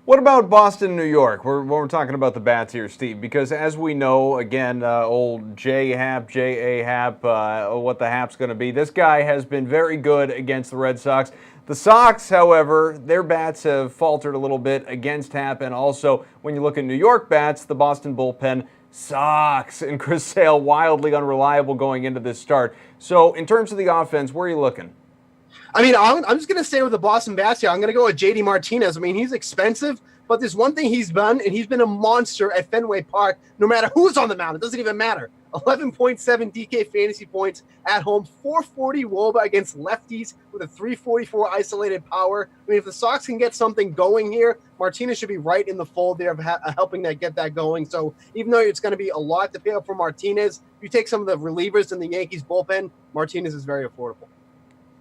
What about Boston, New York? We're talking about the bats here, Steve, because as we know, again, old J-Hap, J-A-Hap, what the Hap's going to be. This guy has been very good against the Red Sox. The Sox, however, their bats have faltered a little bit against Hap, and also when you look at New York bats, the Boston bullpen sucks, and Chris Sale wildly unreliable going into this start. So in terms of the offense, where are you looking? I mean, I'm just going to stay with the Boston bats here. I'm going to go with J.D. Martinez. I mean, he's expensive, but there's one thing he's done, and he's been a monster at Fenway Park, no matter who's on the mound. It doesn't even matter. 11.7 DK fantasy points at home, 440 WOBA against lefties with a 344 isolated power. I mean, if the Sox can get something going here, Martinez should be right in the fold there of helping get that going. So even though it's going to be a lot to pay up for Martinez, if you take some of the relievers in the Yankees bullpen, Martinez is very affordable.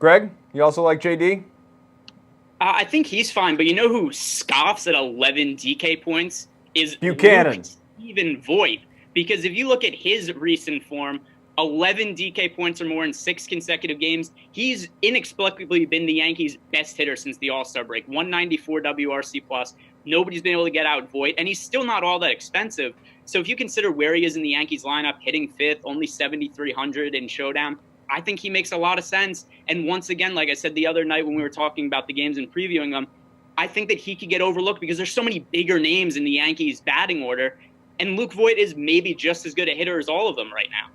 Greg, you also like JD? I think he's fine, but you know who scoffs at 11 DK points is Buchanan. Stephen Voigt. Because if you look at his recent form, 11 DK points or more in 6 consecutive games, he's inexplicably been the Yankees' best hitter since the All-Star break. 194 WRC plus. Nobody's been able to get out Voigt, and he's still not all that expensive. So if you consider where he is in the Yankees lineup, hitting 5th, only 7,300 in showdown, I think he makes a lot of sense. And once again, like I said the other night when we were talking about the games and previewing them, I think that he could get overlooked because there's so many bigger names in the Yankees batting order. And Luke Voigt is maybe just as good a hitter as all of them right now.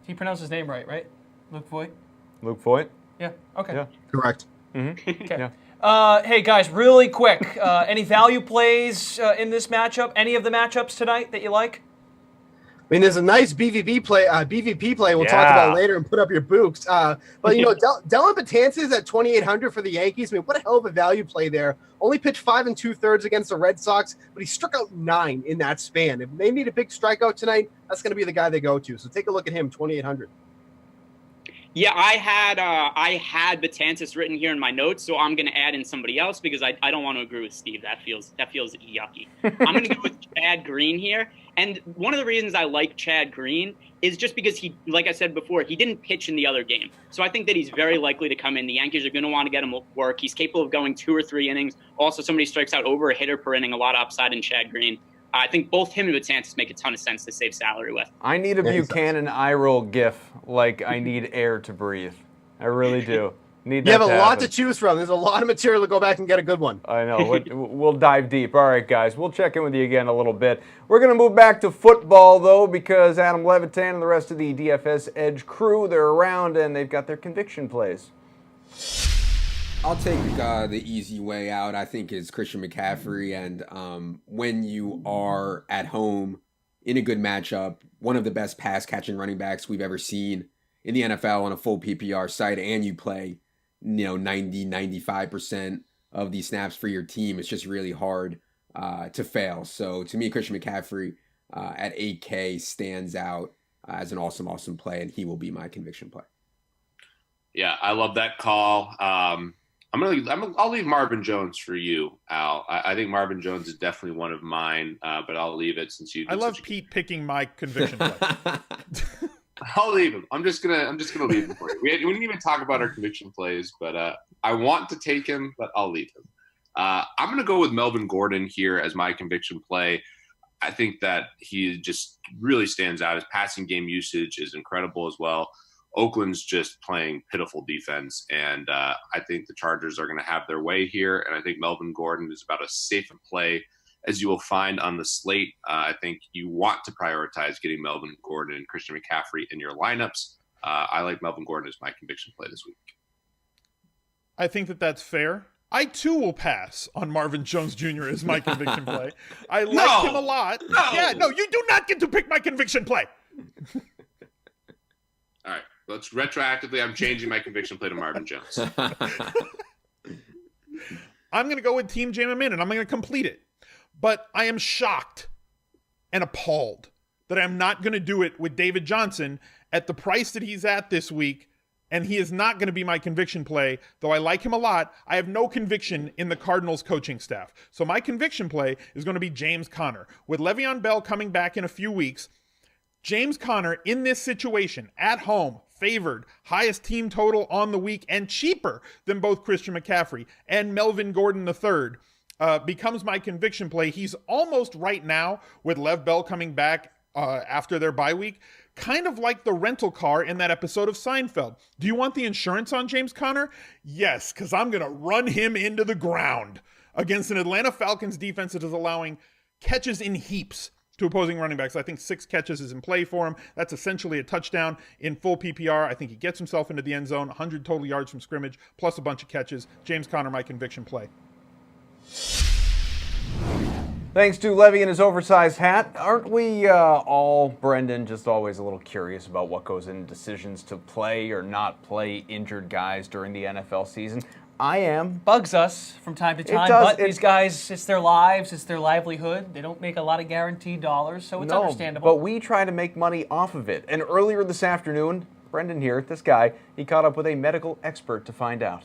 He pronounced his name right? Luke Voigt? Luke Voigt? Yeah, okay. Yeah. Correct. Mm-hmm. Okay. Yeah. Hey, guys, really quick. Any value plays in this matchup? Any of the matchups tonight that you like? I mean, there's a nice BVP play we'll talk about later and put up your books. But, Dellin Betances at 2,800 for the Yankees. I mean, what a hell of a value play there. Only pitched 5 2/3 against the Red Sox, but he struck out 9 in that span. If they need a big strikeout tonight, that's going to be the guy they go to. So take a look at him, 2,800. Yeah, I had Betances written here in my notes, so I'm going to add in somebody else because I don't want to agree with Steve. That feels yucky. I'm going to go with Chad Green here. And one of the reasons I like Chad Green is just because he, like I said before, he didn't pitch in the other game. So I think that he's very likely to come in. The Yankees are going to want to get him work. He's capable of going 2 or 3 innings. Also, somebody strikes out over a hitter per inning, a lot of upside in Chad Green. I think both him and Betances make a ton of sense to save salary with. I need a Buchanan eye roll gif like I need air to breathe. I really do. Need You have a that lot happen. to choose from. There's a lot of material to go back and get a good one. I know. We'll dive deep. All right, guys. We'll check in with you again a little bit. We're going to move back to football, though, because Adam Levitan and the rest of the DFS Edge crew, they're around, and they've got their conviction plays. I'll take the easy way out. I think is Christian McCaffrey. And when you are at home in a good matchup, one of the best pass-catching running backs we've ever seen in the NFL on a full PPR site, and you play 90-95% of these snaps for your team, it's just really hard to fail. So to me, Christian McCaffrey at 8K stands out as an awesome play, and he will be my conviction play. Yeah, I love that call. I'll leave Marvin Jones for you, Al. I think Marvin Jones is definitely one of mine, but I'll leave it since you. I love Pete picking my conviction play. I'll leave him. I'm just gonna leave him for you. We didn't even talk about our conviction plays, but I want to take him, but I'll leave him. I'm gonna go with Melvin Gordon here as my conviction play. I think that he just really stands out. His passing game usage is incredible as well. Oakland's just playing pitiful defense, and I think the Chargers are going to have their way here, and I think Melvin Gordon is about as safe a play as you will find on the slate. I think you want to prioritize getting Melvin Gordon and Christian McCaffrey in your lineups. I like Melvin Gordon as my conviction play this week. I think that that's fair. I, too, will pass on Marvin Jones Jr. as my conviction play. I like him a lot. No. Yeah, no, you do not get to pick my conviction play. All right. Let's retroactively, I'm changing my conviction play to Marvin Jones. I'm going to go with Team Jam him in, and I'm going to complete it. But I am shocked and appalled that I'm not going to do it with David Johnson at the price that he's at this week, and he is not going to be my conviction play, though I like him a lot. I have no conviction in the Cardinals coaching staff. So my conviction play is going to be James Conner. With Le'Veon Bell coming back in a few weeks, James Conner in this situation, at home, favored, highest team total on the week, and cheaper than both Christian McCaffrey and Melvin Gordon III, becomes my conviction play. He's almost right now, with Lev Bell coming back after their bye week, kind of like the rental car in that episode of Seinfeld. Do you want the insurance on James Conner? Yes, because I'm going to run him into the ground against an Atlanta Falcons defense that is allowing catches in heaps to opposing running backs. I think 6 catches is in play for him. That's essentially a touchdown in full PPR. I think he gets himself into the end zone, 100 total yards from scrimmage, plus a bunch of catches. James Conner, my conviction play. Thanks to Levy and his oversized hat. Aren't we all, Brendan, just always a little curious about what goes into decisions to play or not play injured guys during the NFL season? I am. Bugs us from time to time, but these guys, it's their lives, it's their livelihood. They don't make a lot of guaranteed dollars, so it's understandable. But we try to make money off of it. And earlier this afternoon, Brendan here, this guy, he caught up with a medical expert to find out.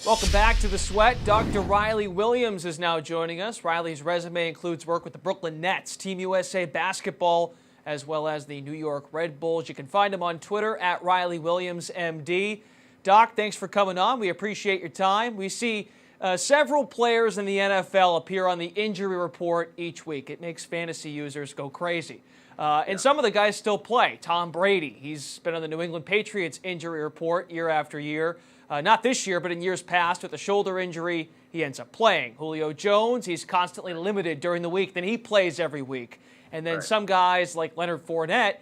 Welcome back to The Sweat. Dr. Riley Williams is now joining us. Riley's resume includes work with the Brooklyn Nets, Team USA basketball, as well as the New York Red Bulls. You can find him on Twitter at RileyWilliamsMD. Doc, thanks for coming on. We appreciate your time. We see several players in the NFL appear on the injury report each week. It makes fantasy users go crazy. And some of the guys still play. Tom Brady, he's been on the New England Patriots injury report year after year. Not this year, but in years past with a shoulder injury, he ends up playing. Julio Jones, he's constantly limited during the week, then he plays every week. And then some guys like Leonard Fournette,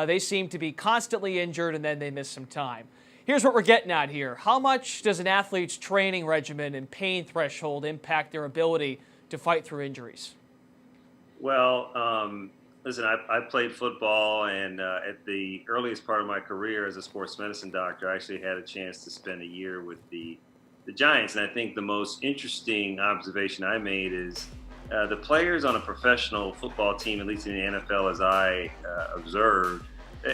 they seem to be constantly injured and then they miss some time. Here's what we're getting at here. How much does an athlete's training regimen and pain threshold impact their ability to fight through injuries? Well, listen, I played football, and at the earliest part of my career as a sports medicine doctor, I actually had a chance to spend a year with the Giants. And I think the most interesting observation I made is the players on a professional football team, at least in the NFL as I observed,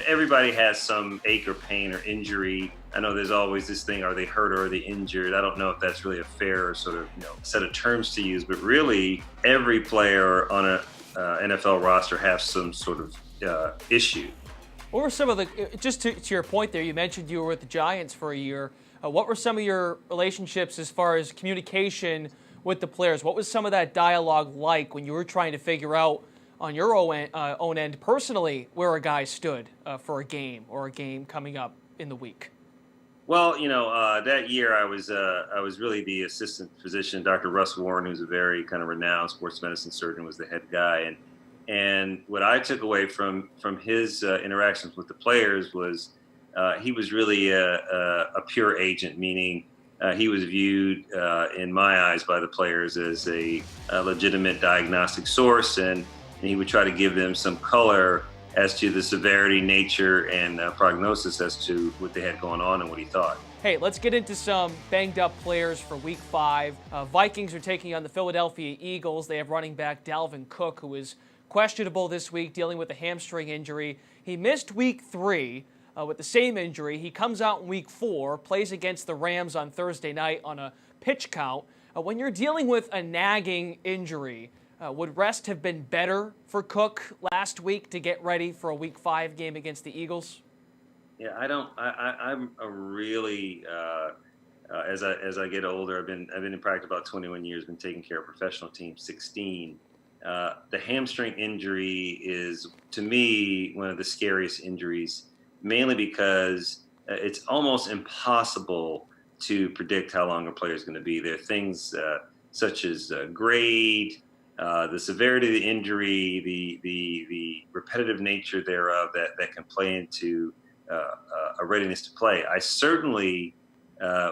everybody has some ache or pain or injury. I know there's always this thing, are they hurt or are they injured? I don't know if that's really a fair sort of set of terms to use, but really every player on a NFL roster has some sort of issue. What were some of the, just to your point there, you mentioned you were with the Giants for a year. What were some of your relationships as far as communication with the players? What was some of that dialogue like when you were trying to figure out on your own end personally where a guy stood for a game or a game coming up in the week? Well, that year I was really the assistant physician. Dr. Russ Warren, who's a very kind of renowned sports medicine surgeon, was the head guy. And what I took away from his interactions with the players was he was really a pure agent, meaning he was viewed in my eyes by the players as a legitimate diagnostic source, and he would try to give them some color as to the severity, nature, and prognosis as to what they had going on and what he thought. Hey, let's get into some banged-up players for Week 5. Vikings are taking on the Philadelphia Eagles. They have running back Dalvin Cook, who is questionable this week, dealing with a hamstring injury. He missed Week 3 with the same injury. He comes out in Week 4, plays against the Rams on Thursday night on a pitch count. When you're dealing with a nagging injury, would rest have been better for Cook last week to get ready for a Week 5 game against the Eagles? Yeah, I'm a really as I get older, I've been in practice about 21 years, been taking care of professional teams 16. The hamstring injury is, to me, one of the scariest injuries, mainly because it's almost impossible to predict how long a player is going to be there. Things such as grade, the severity of the injury, the repetitive nature thereof that can play into a readiness to play. I certainly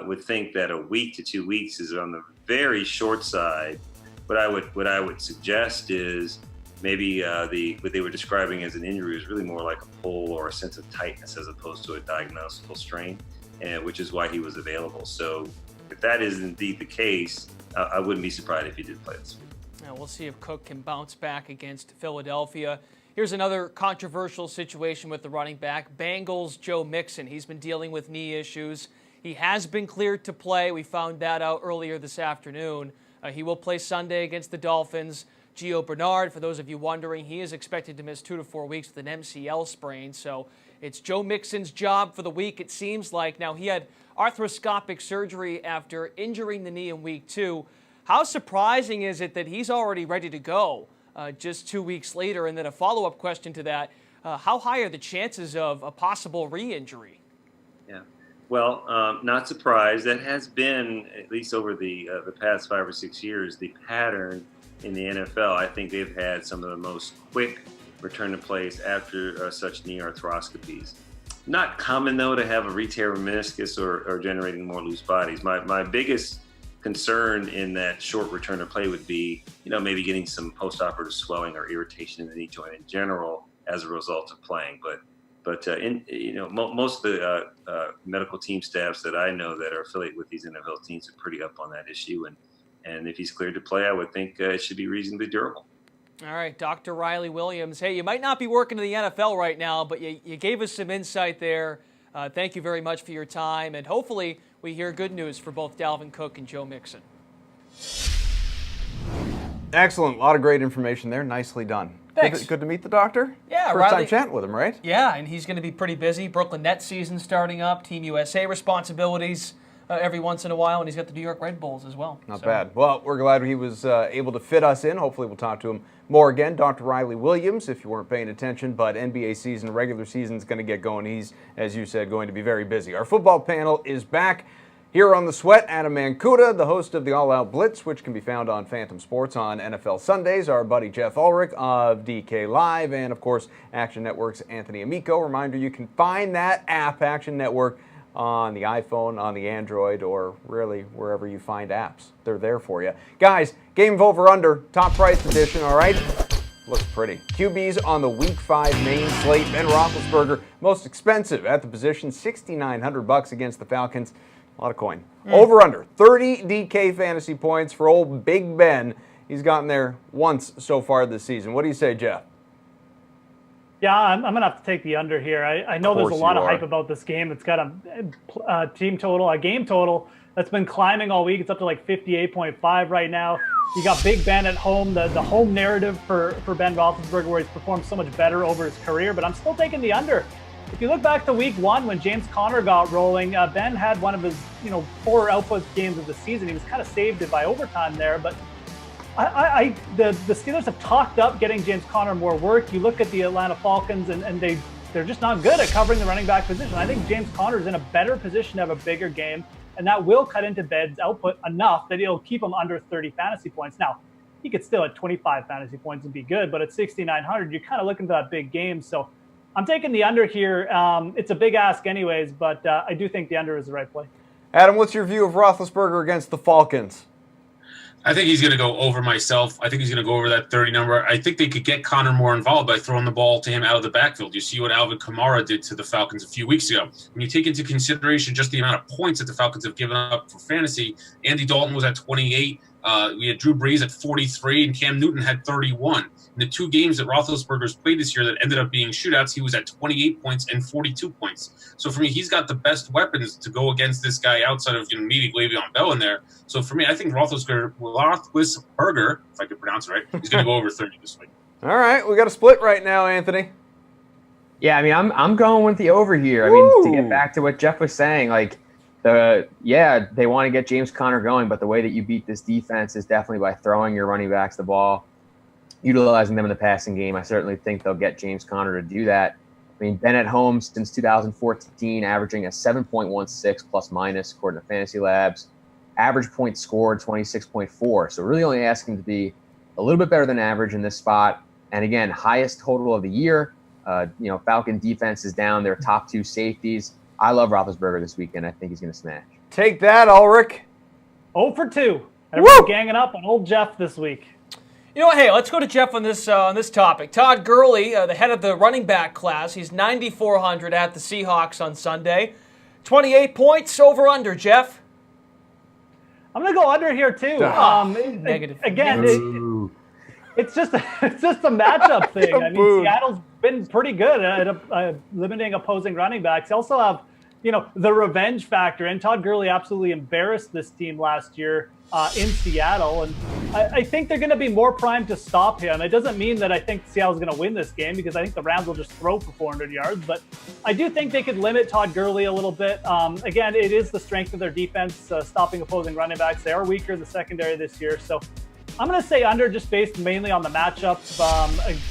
would think that a week to 2 weeks is on the very short side. What I would suggest is maybe what they were describing as an injury is really more like a pull or a sense of tightness as opposed to a diagnosable strain, and which is why he was available. So if that is indeed the case, I wouldn't be surprised if he did play this week. Now we'll see if Cook can bounce back against Philadelphia. Here's another controversial situation with the running back. Bengals' Joe Mixon. He's been dealing with knee issues. He has been cleared to play. We found that out earlier this afternoon. He will play Sunday against the Dolphins. Gio Bernard, for those of you wondering, he is expected to miss 2 to 4 weeks with an MCL sprain. So it's Joe Mixon's job for the week, it seems like. Now, he had arthroscopic surgery after injuring the knee in Week 2. How surprising is it that he's already ready to go just 2 weeks later? And then a follow-up question to that, how high are the chances of a possible re-injury? Yeah. Well, not surprised. That has been, at least over the past 5 or 6 years, the pattern in the NFL. I think they've had some of the most quick return to plays after such knee arthroscopies. Not common, though, to have a re-tear of meniscus or generating more loose bodies. My biggest concern in that short return to play would be, maybe getting some post-operative swelling or irritation in the knee joint in general as a result of playing. But most of the medical team staffs that I know that are affiliated with these NFL teams are pretty up on that issue. And if he's cleared to play, I would think it should be reasonably durable. All right, Dr. Riley Williams. Hey, you might not be working in the NFL right now, but you gave us some insight there. Thank you very much for your time, and hopefully we hear good news for both Dalvin Cook and Joe Mixon. Excellent. A lot of great information there. Nicely done. Thanks. Good to meet the doctor. Yeah, First time chatting with him, right? Yeah, and he's going to be pretty busy. Brooklyn Nets season starting up, Team USA responsibilities every once in a while, and he's got the New York Red Bulls as well. Not bad. Well, we're glad he was able to fit us in. Hopefully we'll talk to him more again. Dr. Riley Williams, if you weren't paying attention, but NBA season, regular season is going to get going. He's, as you said, going to be very busy. Our football panel is back here on The Sweat. Adam Mancuda, the host of the All Out Blitz, which can be found on Phantom Sports on NFL Sundays. Our buddy Jeff Ulrich of DKLIVE, and of course Action Network's Anthony Amico. Reminder, you can find that app, Action Network, on the iPhone, on the Android, or really wherever you find apps. They're there for you. Guys, game of over-under, top price edition, all right? Looks pretty. QBs on the Week 5 main slate. Ben Roethlisberger, most expensive at the position, $6,900 against the Falcons. A lot of coin. Over-under, 30 DK fantasy points for old Big Ben. He's gotten there once so far this season. What do you say, Jeff? Yeah, I'm going to have to take the under here. I know there's a lot of hype about this game. It's got a game total that's been climbing all week. It's up to like 58.5 right now. You got Big Ben at home, the home narrative for Ben Roethlisberger, where he's performed so much better over his career, but I'm still taking the under. If you look back to Week 1 when James Conner got rolling, Ben had one of his poorer output games of the season. He was kind of saved it by overtime there, but the Steelers have talked up getting James Conner more work. You look at the Atlanta Falcons, and they they're just not good at covering the running back position. I think James Conner is in a better position to have a bigger game, and that will cut into Bed's output enough that it'll keep him under 30 fantasy points. Now, he could still at 25 fantasy points and be good, but at 6,900, you're kind of looking for that big game. So I'm taking the under here. It's a big ask anyways, but I do think the under is the right play. Adam, what's your view of Roethlisberger against the Falcons? I think he's going to go over myself. I think he's going to go over that 30 number. I think they could get Connor more involved by throwing the ball to him out of the backfield. You see what Alvin Kamara did to the Falcons a few weeks ago. When you take into consideration just the amount of points that the Falcons have given up for fantasy, Andy Dalton was at 28. We had Drew Brees at 43, and Cam Newton had 31. In the 2 games that Roethlisberger's played this year that ended up being shootouts, he was at 28 points and 42 points. So for me, he's got the best weapons to go against this guy outside of needing Le'Veon Bell in there. So for me, I think Roethlisberger, if I could pronounce it right, he's going to go over 30 this week. All right, we got a split right now, Anthony. Yeah, I mean, I'm going with the over here. I mean, to get back to what Jeff was saying, like, they want to get James Conner going, but the way that you beat this defense is definitely by throwing your running backs the ball, utilizing them in the passing game. I certainly think they'll get James Conner to do that. I mean, been at home since 2014, averaging a 7.16 plus minus according to Fantasy Labs. Average points scored 26.4. So really only asking to be a little bit better than average in this spot. And again, highest total of the year. Falcon defense is down their top 2 safeties. I love Roethlisberger this weekend. I think he's going to smash. Take that, Ulrich. 0 for 2. Everyone's ganging up on old Jeff this week. You know what? Hey, let's go to Jeff on this topic. Todd Gurley, the head of the running back class, he's 9,400 at the Seahawks on Sunday. 28 points over under, Jeff. I'm going to go under here too. Negative. Again, it's just a matchup thing. I mean, Seattle's been pretty good at limiting opposing running backs. They also have, the revenge factor. And Todd Gurley absolutely embarrassed this team last year in Seattle. And I think they're going to be more primed to stop him. It doesn't mean that I think Seattle's going to win this game because I think the Rams will just throw for 400 yards. But I do think they could limit Todd Gurley a little bit. Again, it is the strength of their defense, stopping opposing running backs. They are weaker in the secondary this year. So I'm going to say under just based mainly on the matchup.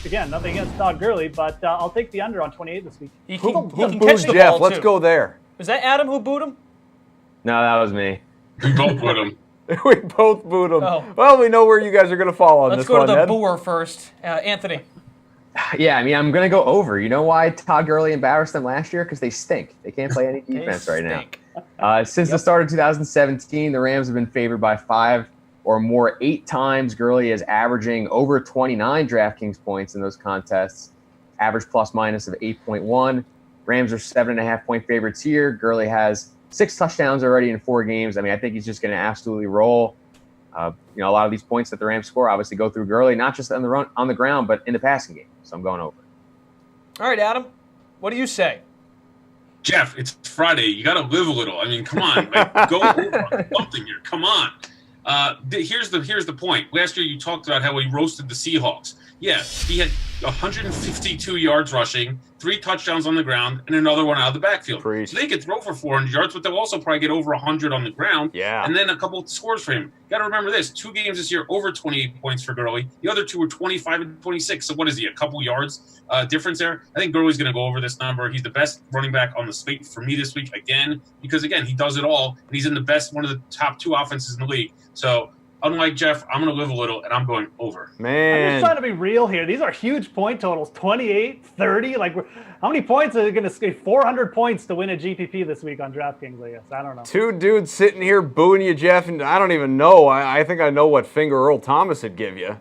Again, nothing against Todd Gurley, but I'll take the under on 28 this week. Who booed Jeff? Let's go there. Was that Adam who booed him? No, that was me. We both booed him. We both booed him. Oh. Well, we know where you guys are going to fall on this one. Let's go to the booer first. Anthony. Yeah, I mean, I'm going to go over. You know why Todd Gurley embarrassed them last year? Because they stink. They can't play any defense right now. Since the start of 2017, the Rams have been favored by 5 or more 8 times. Gurley is averaging over 29 DraftKings points in those contests. Average plus minus of 8.1. Rams are 7.5-point favorites here. Gurley has 6 touchdowns already in 4 games. I mean, I think he's just going to absolutely roll. A lot of these points that the Rams score obviously go through Gurley, not just on the ground, but in the passing game. So I'm going over. All right, Adam, what do you say? Jeff, it's Friday. You got to live a little. I mean, come on, go over something here. Come on. Here's the point. Last year you talked about how he roasted the Seahawks. Yeah, he had 152 yards rushing, 3 touchdowns on the ground, and another one out of the backfield. So they could throw for 400 yards, but they'll also probably get over 100 on the ground. Yeah. And then a couple of scores for him. Got to remember this: 2 games this year over 28 points for Gurley. The other 2 were 25 and 26. So what is he? A couple yards difference there. I think Gurley's going to go over this number. He's the best running back on the slate for me this week again because again he does it all, and he's in the best one of the top 2 offenses in the league. So. Unlike Jeff, I'm going to live a little, and I'm going over. Man. I'm just trying to be real here. These are huge point totals, 28, 30. How many points are they going to score? 400 points to win a GPP this week on DraftKings, I guess. I don't know. 2 dudes sitting here booing you, Jeff, and I don't even know. I think I know what finger Earl Thomas would give you.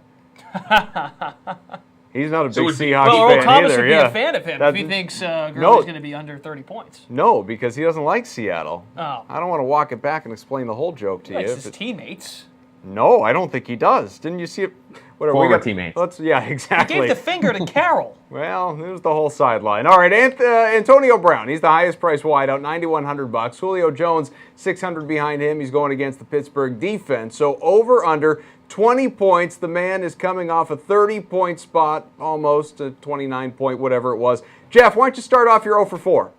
He's not a big Seahawks fan either. Earl Thomas would be a fan of him if he thinks Gurley's going to be under 30 points. No, because he doesn't like Seattle. Oh. I don't want to walk it back and explain the whole joke to you. It's his teammates. No, I don't think he does. Didn't you see it? Whatever. Former teammates. Yeah, exactly. He gave the finger to Carroll. Well, there's the whole sideline. All right, Antonio Brown. He's the highest priced wideout, $9,100. Julio Jones, $600 behind him. He's going against the Pittsburgh defense. So over under 20 points. The man is coming off a 30-point spot, almost a 29-point, whatever it was. Jeff, why don't you start off your 0 for 4?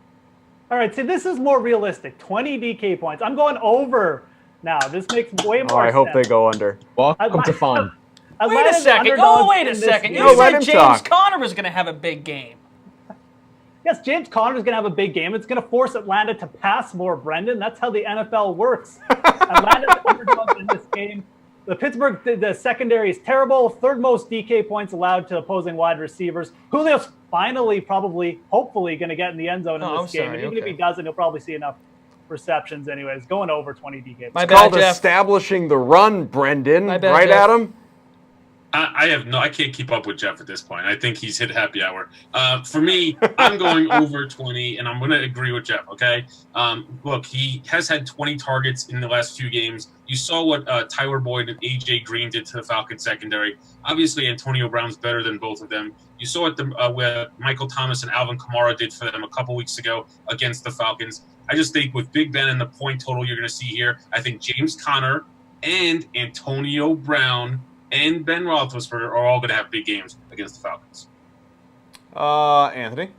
All right, so this is more realistic. 20 DK points. I'm going over. Now, this makes way more sense. I hope they go under. Welcome to fun. Wait a second. You said James Conner was going to have a big game. Yes, James Conner's going to have a big game. It's going to force Atlanta to pass more, Brendan. That's how the NFL works. Atlanta's underdogs in this game. The Pittsburgh, the secondary is terrible. Third most DK points allowed to opposing wide receivers. Julio's finally, hopefully going to get in the end zone in this game. And even if he doesn't, he'll probably see enough receptions anyways. Going over 20 DK. It's called establishing the run, Brendan. Right, Jeff? Adam? I can't keep up with Jeff at this point. I think he's hit happy hour. For me, I'm going over 20, and I'm going to agree with Jeff, okay? Look, he has had 20 targets in the last few games. You saw what Tyler Boyd and A.J. Green did to the Falcons secondary. Obviously, Antonio Brown's better than both of them. You saw what Michael Thomas and Alvin Kamara did for them a couple weeks ago against the Falcons. I just think with Big Ben and the point total you're going to see here, I think James Conner and Antonio Brown and Ben Roethlisberger are all going to have big games against the Falcons. Anthony?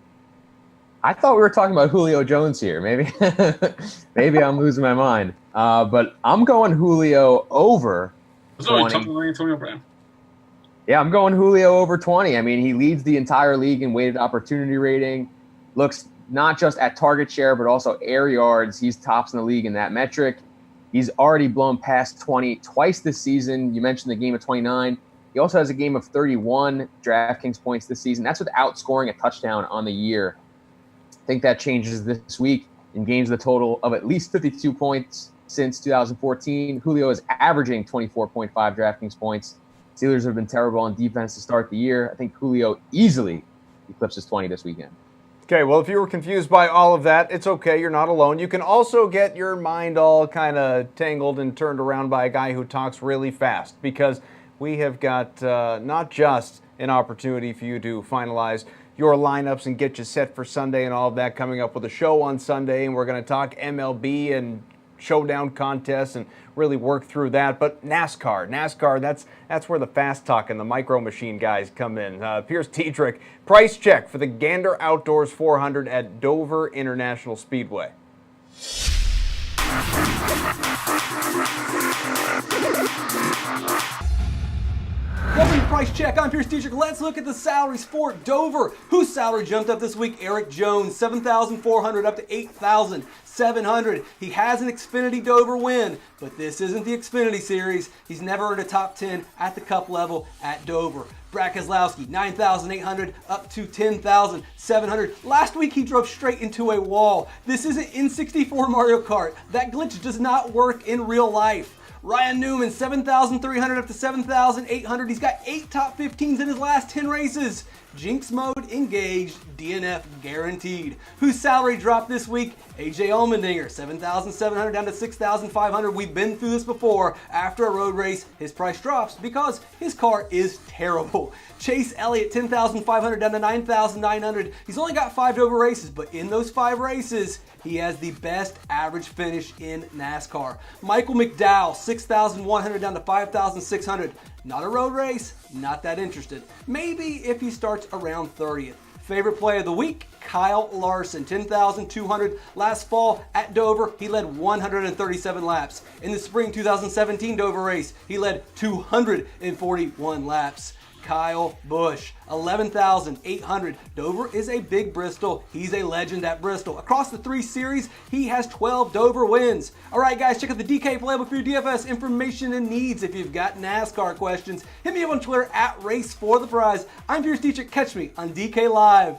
I thought we were talking about Julio Jones here. Maybe I'm losing my mind. But I'm going Julio over 20. Antonio Brown. Yeah, I'm going Julio over 20. I mean, he leads the entire league in weighted opportunity rating. Looks not just at target share, but also air yards. He's tops in the league in that metric. He's already blown past 20 twice this season. You mentioned the game of 29. He also has a game of 31 DraftKings points this season. That's without scoring a touchdown on the year. I think that changes this week in games with a total of at least 52 points since 2014. Julio is averaging 24.5 DraftKings points. Steelers have been terrible on defense to start the year. I think Julio easily eclipses 20 this weekend. Okay, well, if you were confused by all of that, it's okay. You're not alone. You can also get your mind all kind of tangled and turned around by a guy who talks really fast, because we have got not just an opportunity for you to finalize your lineups and get you set for Sunday and all of that, coming up with a show on Sunday, and we're going to talk MLB and showdown contests and really work through that. But NASCAR, that's where the fast talk and the micro machine guys come in. Pierce Diedrich, price check for the Gander Outdoors 400 at Dover International Speedway. Welcome to Price Check. I'm Pierce Diedrich. Let's look at the salaries for Dover. Whose salary jumped up this week? Eric Jones, $7,400 up to $8,700. He has an Xfinity Dover win, but this isn't the Xfinity Series. He's never earned a top 10 at the Cup level at Dover. Brad Keselowski, $9,800 up to $10,700. Last week he drove straight into a wall. This isn't N64 Mario Kart. That glitch does not work in real life. Ryan Newman, $7,300 up to $7,800. He's got 8 top 15s in his last 10 races. Jinx mode engaged, DNF guaranteed. Whose salary dropped this week? AJ Allmendinger, $7,700 down to $6,500. We've been through this before. After a road race, his price drops because his car is terrible. Chase Elliott, $10,500 down to $9,900. He's only got 5 Dover races, but in those 5 races, he has the best average finish in NASCAR. Michael McDowell, $6,100 down to $5,600. Not a road race, not that interested. Maybe if he starts around 30th. Favorite play of the week, Kyle Larson, $10,200. Last fall at Dover, he led 137 laps. In the spring 2017 Dover race, he led 241 laps. Kyle Busch, $11,800. Dover is a big Bristol. He's a legend at Bristol. Across the 3 series, he has 12 Dover wins. All right, guys, check out the DK playbook for your DFS information and needs. If you've got NASCAR questions, hit me up on Twitter at @RaceForThePrize. I'm Pierce Diedrich. Catch me on DK Live.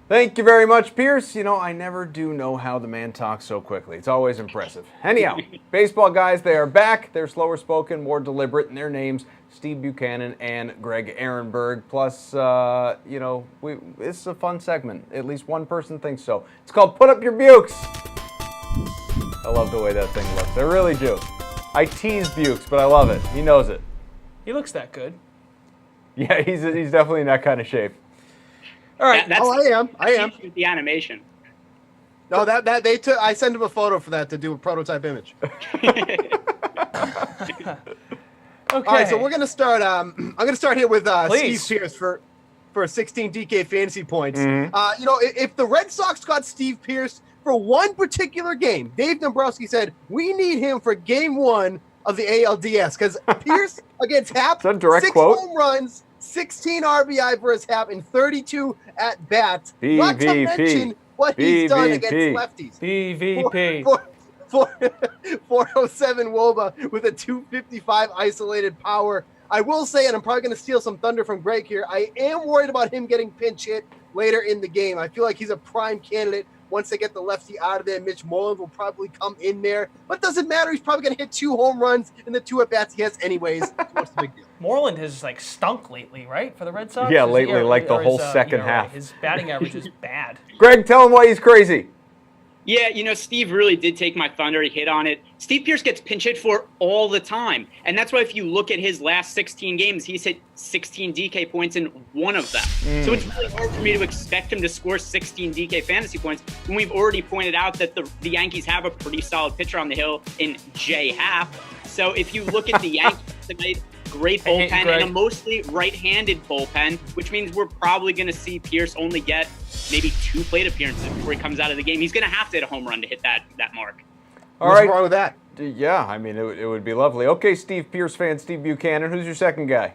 Thank you very much, Pierce. You know, I never do know how the man talks so quickly. It's always impressive. Anyhow, baseball guys, they are back. They're slower spoken, more deliberate in their names. Steve Buchanan and Greg Ehrenberg. Plus, you know, it's a fun segment. At least one person thinks so. It's called Put Up Your Bukes. I love the way that thing looks. I really do. I tease Bukes, but I love it. He knows it. He looks that good. Yeah, he's definitely in that kind of shape. All right. I am. The animation. No, that they took. I sent him a photo for that to do a prototype image. Okay. All right, so we're gonna start. I'm gonna start here with Please. Steve Pierce for 16 DK fantasy points. Mm-hmm. You know, if the Red Sox got Steve Pierce for one particular game, Dave Dombrowski said we need him for Game 1 of the ALDS because Pierce against Happ, 6 quote? home runs, 16 RBI for his half and 32 at bats. Not to mention what he's done against lefties. BVP. 407 WOBA with a 255 isolated power. I will say, and I'm probably going to steal some thunder from Greg here, I am worried about him getting pinch hit later in the game. I feel like he's a prime candidate. Once they get the lefty out of there, Mitch Moreland will probably come in there. But doesn't matter. He's probably going to hit 2 home runs in the 2 at-bats he has anyways. So what's the big deal? Moreland has like stunk lately, right, for the Red Sox? Yeah, lately, like the whole second half. His batting average is bad. Greg, tell him why he's crazy. Yeah, Steve really did take my thunder. He hit on it. Steve Pearce gets pinch hit for all the time. And that's why if you look at his last 16 games, he's hit 16 DK points in one of them. So it's really hard for me to expect him to score 16 DK fantasy points when we've already pointed out that the Yankees have a pretty solid pitcher on the hill in J Happ. So if you look at the Yankees tonight, great bullpen and a mostly right-handed bullpen, which means we're probably going to see Pearce only get maybe 2 plate appearances before he comes out of the game. He's going to have to hit a home run to hit that mark. What's wrong with that? Yeah, I mean, it would be lovely. Okay, Steve Pearce fan, Steve Buchanan. Who's your second guy?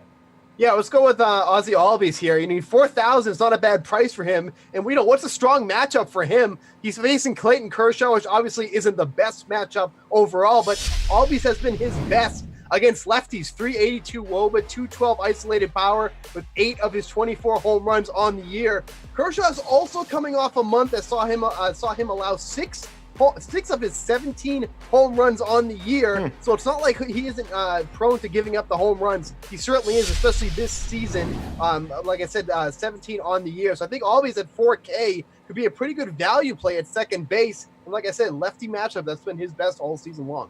Yeah, let's go with Ozzy Albies here. You need 4,000. It's not a bad price for him. And we know what's a strong matchup for him. He's facing Clayton Kershaw, which obviously isn't the best matchup overall, but Albies has been his best against lefties. 382 WOBA, 212 isolated power with 8 of his 24 home runs on the year. Kershaw's also coming off a month that saw him allow 6 of his 17 home runs on the year. So it's not like he isn't prone to giving up the home runs. He certainly is, especially this season. Like I said, 17 on the year. So I think Albies at 4K could be a pretty good value play at second base. And like I said, lefty matchup, that's been his best all season long.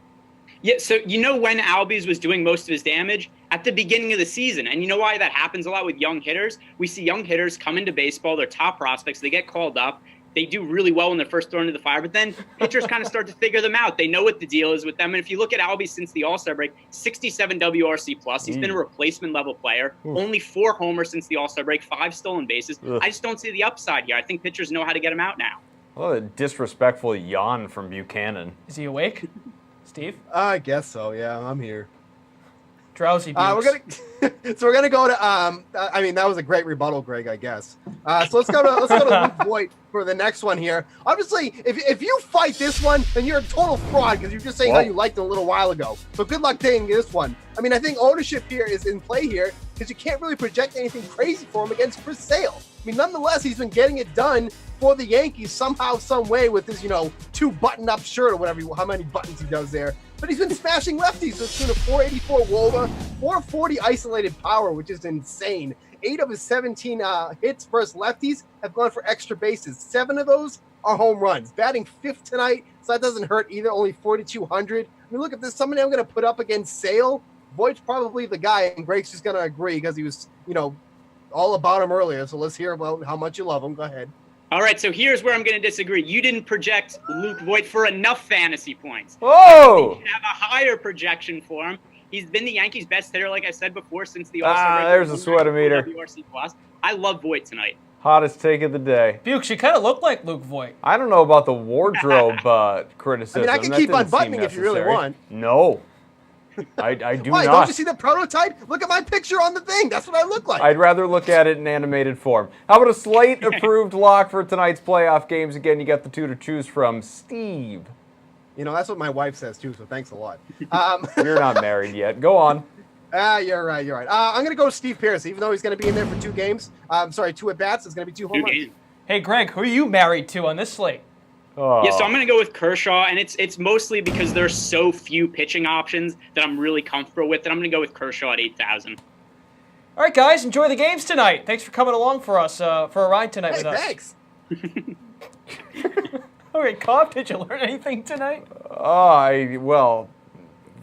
Yeah, so when Albies was doing most of his damage? At the beginning of the season. And you know why that happens a lot with young hitters? We see young hitters come into baseball, they're top prospects, they get called up, they do really well when they're first thrown into the fire, but then pitchers kind of start to figure them out. They know what the deal is with them. And if you look at Albies since the All-Star break, 67 WRC plus. He's been a replacement level player. Only 4 homers since the All-Star break, 5 stolen bases. I just don't see the upside here. I think pitchers know how to get him out now. Well, a disrespectful yawn from Buchanan. Is he awake? Steve? I guess so. Yeah, I'm here. Drowsy Bukes. We're gonna go to. I mean, that was a great rebuttal, Greg. I guess. So let's go to Luke Voigt for the next one here. Obviously, if you fight this one, then you're a total fraud because you're just saying how you liked it a little while ago. So good luck taking this one. I mean, I think ownership here is in play here because you can't really project anything crazy for him against Chris Sale. I mean, nonetheless, he's been getting it done for the Yankees somehow, some way with his, 2 button-up shirt or whatever, how many buttons he does there. But he's been smashing lefties to the tune of 484 WOBA, 440 isolated power, which is insane. 8 of his 17 hits versus lefties have gone for extra bases. 7 of those are home runs. Batting 5th tonight, so that doesn't hurt either, only 4,200. I mean, look at this. Somebody I'm going to put up against Sale. Voigt's probably the guy, and Greg's just going to agree because he was, all about him earlier. So let's hear about how much you love him. Go ahead. All right, so here's where I'm going to disagree. You didn't project Luke Voigt for enough fantasy points. Oh! You have a higher projection for him. He's been the Yankees' best hitter, like I said before, since the All-Star break. There's a sweat-o-meter. WRC plus. I love Voigt tonight. Hottest take of the day. Bukes, you kind of look like Luke Voigt. I don't know about the wardrobe criticism. I mean, I can keep unbuttoning if you really want. No. I do Why, not. Don't you see the prototype? Look at my picture on the thing. That's what I look like. I'd rather look at it in animated form. How about a slate-approved lock for tonight's playoff games? Again, you got the 2 to choose from. Steve. That's what my wife says, too, so thanks a lot. You're not married yet. Go on. You're right. I'm going to go with Steve Pearce, even though he's going to be in there for 2 games. 2 at-bats. It's going to be 2 home runs. Hey, Greg, who are you married to on this slate? Oh. Yeah, so I'm going to go with Kershaw, and it's mostly because there's so few pitching options that I'm really comfortable with, and I'm going to go with Kershaw at 8,000. All right, guys, enjoy the games tonight. Thanks for coming along for us for a ride tonight with us. Thanks. All right, Cobb, did you learn anything tonight?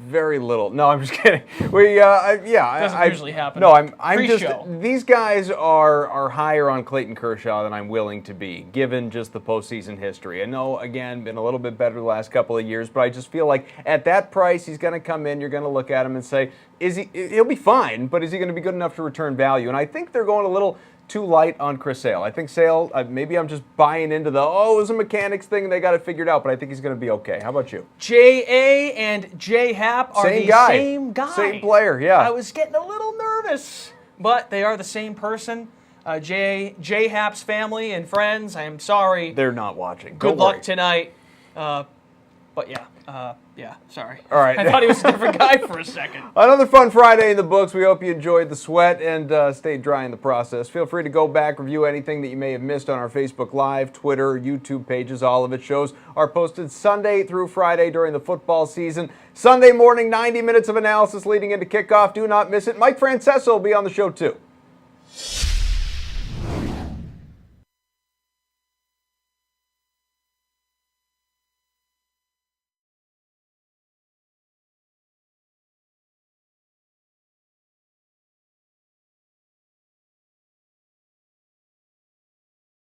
Very little. No, I'm just kidding. Doesn't usually happen. No, I'm just. Pre-show. These guys are higher on Clayton Kershaw than I'm willing to be, given just the postseason history. I know, again, been a little bit better the last couple of years, but I just feel like at that price, he's going to come in. You're going to look at him and say, he'll be fine, but is he going to be good enough to return value? And I think they're going a little too light on Chris Sale. I think Sale, maybe I'm just buying into it was a mechanics thing and they got it figured out, but I think he's going to be okay. How about you? J.A. and J. Happ are same guy. Same player, yeah. I was getting a little nervous. but they are the same person. J Hap's family and friends, I am sorry. They're not watching. Good Don't luck worry. tonight. But yeah, sorry. All right. I thought he was a different guy for a second. Another fun Friday in the books. We hope you enjoyed the sweat and stayed dry in the process. Feel free to go back, review anything that you may have missed on our Facebook Live, Twitter, YouTube pages. All of it shows are posted Sunday through Friday during the football season. Sunday morning, 90 minutes of analysis leading into kickoff. Do not miss it. Mike Francesa will be on the show too.